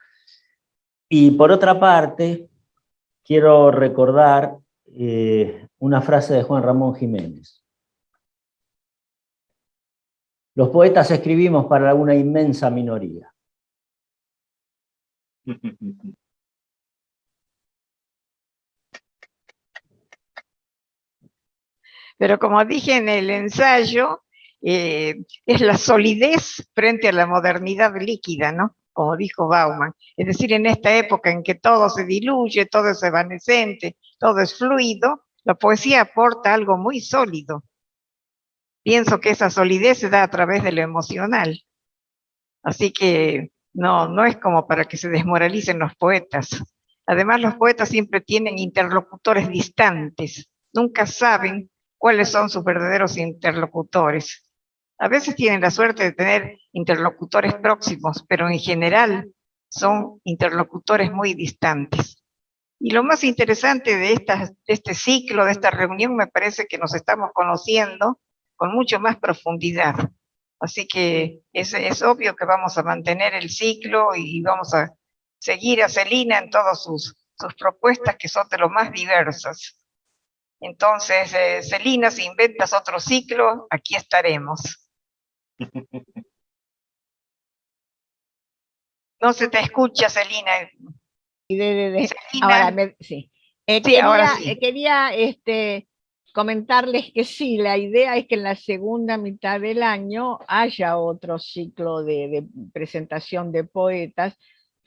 S4: Y por otra parte, quiero recordar una frase de Juan Ramón Jiménez. Los poetas escribimos para una inmensa minoría.
S2: Pero como dije en el ensayo, es la solidez frente a la modernidad líquida, ¿no? Como dijo Bauman. Es decir, en esta época en que todo se diluye, todo es evanescente, todo es fluido, la poesía aporta algo muy sólido. pienso que esa solidez se da a través de lo emocional. Así que no es como para que se desmoralicen los poetas. Además, los poetas siempre tienen interlocutores distantes, nunca saben cuáles son sus verdaderos interlocutores. A veces tienen la suerte de tener interlocutores próximos, pero en general son interlocutores muy distantes. Y lo más interesante de este ciclo, de esta reunión, me parece que nos estamos conociendo con mucho más profundidad. Así que es obvio que vamos a mantener el ciclo y vamos a seguir a Celina en todas sus propuestas, que son de lo más diversas. Entonces, Celina, si inventas otro ciclo, aquí estaremos. No se te escucha, Celina.
S1: Ahora, sí.
S2: Ahora sí.
S1: Quería comentarles que sí, la idea es que en la segunda mitad del año haya otro ciclo de presentación de poetas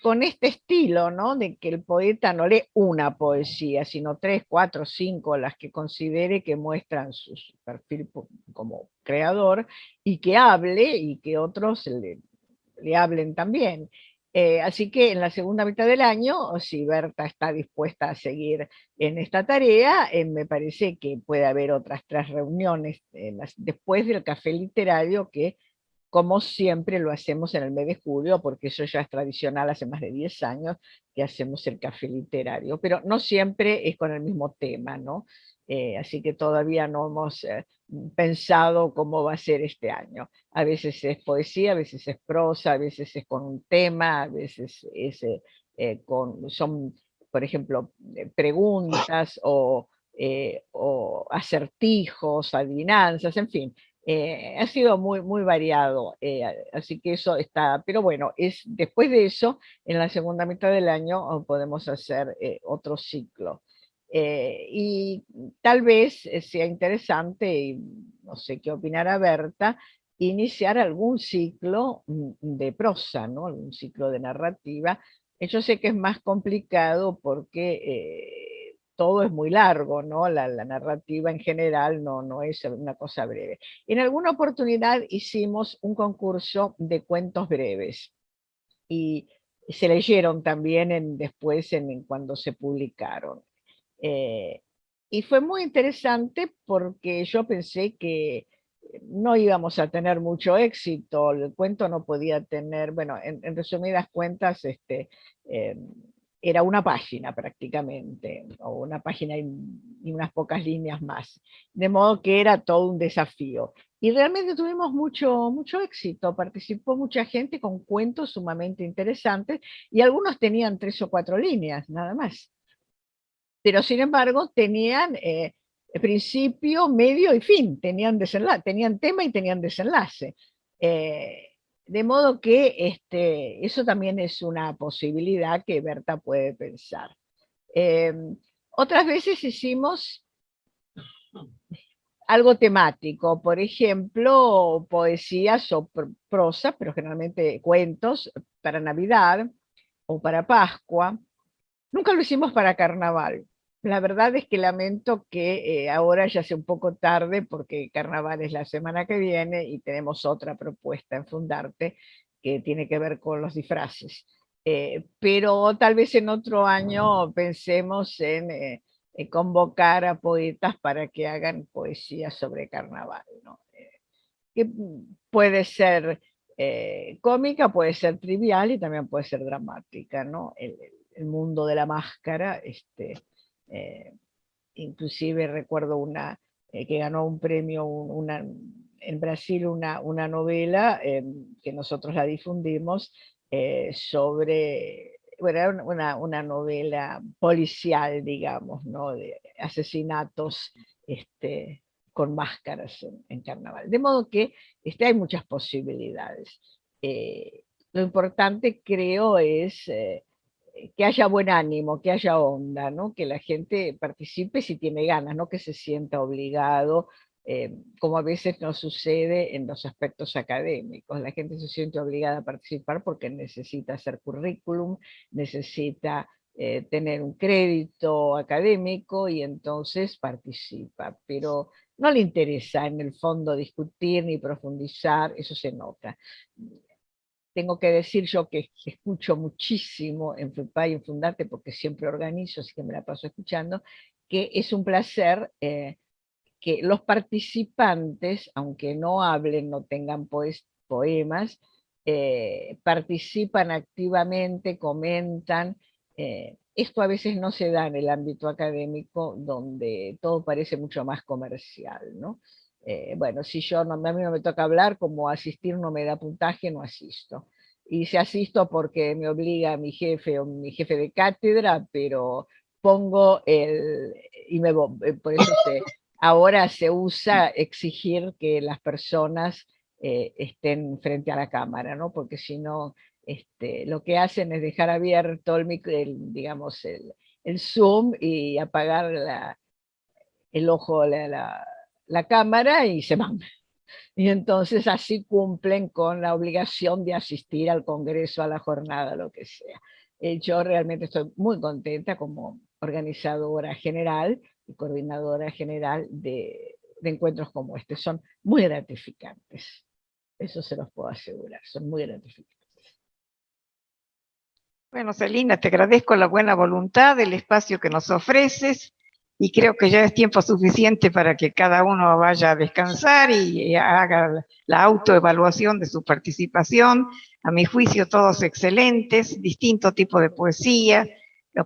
S1: con este estilo, ¿no? De que el poeta no lee una poesía, sino 3, 4, 5, las que considere que muestran su perfil como creador, y que hable y que otros le hablen también. Así que en la segunda mitad del año, si Berta está dispuesta a seguir en esta tarea, me parece que puede haber otras 3 reuniones después del café literario, que como siempre lo hacemos en el mes de julio, porque eso ya es tradicional, hace más de 10 años que hacemos el café literario, pero no siempre es con el mismo tema, ¿no? Así que todavía no hemos pensado cómo va a ser este año. A veces es poesía, a veces es prosa, a veces es con un tema, a veces es son, por ejemplo, preguntas o acertijos, adivinanzas, en fin. Ha sido muy variado, así que eso está, pero bueno, después de eso, en la segunda mitad del año podemos hacer otro ciclo. Y tal vez sea interesante, y no sé qué opinará Berta, iniciar algún ciclo de prosa, ¿no? Algún ciclo de narrativa. Yo sé que es más complicado porque todo es muy largo, ¿no? La narrativa en general no es una cosa breve. En alguna oportunidad hicimos un concurso de cuentos breves y se leyeron también después cuando se publicaron. Y fue muy interesante porque yo pensé que no íbamos a tener mucho éxito, el cuento no podía tener, bueno, en resumidas cuentas, era una página prácticamente, o una página y unas pocas líneas más, de modo que era todo un desafío. Y realmente tuvimos mucho éxito, participó mucha gente con cuentos sumamente interesantes, y algunos tenían 3 o 4 líneas, nada más. Pero sin embargo tenían principio, medio y fin, tenían tema y tenían desenlace. De modo que eso también es una posibilidad que Berta puede pensar. Otras veces hicimos algo temático, por ejemplo, poesías o prosa, pero generalmente cuentos para Navidad o para Pascua. Nunca lo hicimos para Carnaval. La verdad es que lamento que ahora ya sea un poco tarde, porque Carnaval es la semana que viene y tenemos otra propuesta en Fundarte que tiene que ver con los disfraces. Pero tal vez en otro año pensemos en convocar a poetas para que hagan poesía sobre Carnaval, ¿no? Que puede ser cómica, puede ser trivial y también puede ser dramática, ¿no? El mundo de la máscara, inclusive recuerdo una que ganó un premio en Brasil, una novela que nosotros la difundimos sobre, bueno, era una novela policial, digamos, ¿no? De asesinatos con máscaras en Carnaval. De modo que hay muchas posibilidades. Lo importante, creo, es que haya buen ánimo, que haya onda, ¿no? Que la gente participe si tiene ganas, no que se sienta obligado, como a veces nos sucede en los aspectos académicos. La gente se siente obligada a participar porque necesita hacer currículum, necesita tener un crédito académico y entonces participa. Pero no le interesa en el fondo discutir ni profundizar, eso se nota. Tengo que decir yo que escucho muchísimo en FUPA y en Fundarte, porque siempre organizo, así que me la paso escuchando, que es un placer que los participantes, aunque no hablen, no tengan poemas, participan activamente, comentan. Esto a veces no se da en el ámbito académico, donde todo parece mucho más comercial, ¿no? Bueno, si a mí no me toca hablar, como asistir no me da puntaje, no asisto. Y si asisto porque me obliga mi jefe o mi jefe de cátedra, pero pongo por eso ahora se usa exigir que las personas estén frente a la cámara, ¿no? Porque si no, lo que hacen es dejar abierto digamos, el Zoom y apagar el ojo, la cámara y se van. Y entonces así cumplen con la obligación de asistir al congreso, a la jornada, lo que sea. Yo realmente estoy muy contenta como organizadora general y coordinadora general de encuentros como este. Son muy gratificantes. Eso se los puedo asegurar, son muy gratificantes.
S2: Bueno, Celina, te agradezco la buena voluntad, el espacio que nos ofreces, y creo que ya es tiempo suficiente para que cada uno vaya a descansar y haga la autoevaluación de su participación. A mi juicio, todos excelentes, distinto tipo de poesía,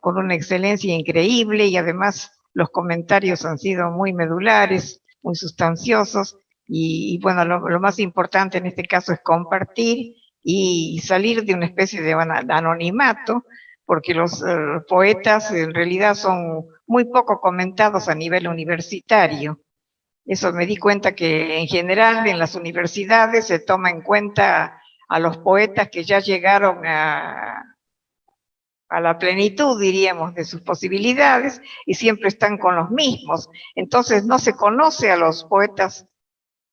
S2: con una excelencia increíble, y además los comentarios han sido muy medulares, muy sustanciosos, y bueno, lo más importante en este caso es compartir y salir de una especie de anonimato, porque los poetas en realidad son muy poco comentados a nivel universitario. Eso me di cuenta que en general en las universidades se toma en cuenta a los poetas que ya llegaron a la plenitud, diríamos, de sus posibilidades, y siempre están con los mismos. Entonces no se conoce a los poetas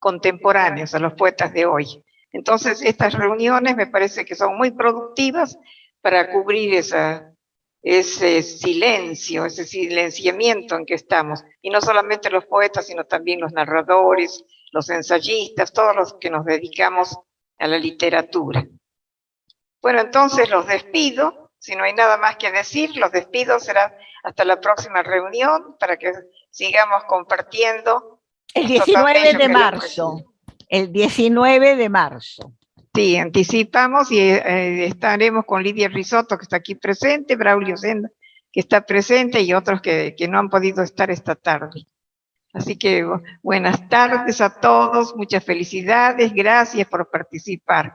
S2: contemporáneos, a los poetas de hoy. Entonces estas reuniones me parece que son muy productivas para cubrir ese silencio, ese silenciamiento en que estamos. Y no solamente los poetas, sino también los narradores, los ensayistas, todos los que nos dedicamos a la literatura. Bueno, entonces los despido. Si no hay nada más que decir, los despido. Será hasta la próxima reunión para que sigamos compartiendo.
S1: El 19 de marzo. El 19 de marzo.
S2: Sí, anticipamos y estaremos con Lidia Risotto, que está aquí presente, Braulio Senda, que está presente, y otros que no han podido estar esta tarde. Así que buenas tardes a todos, muchas felicidades, gracias por participar.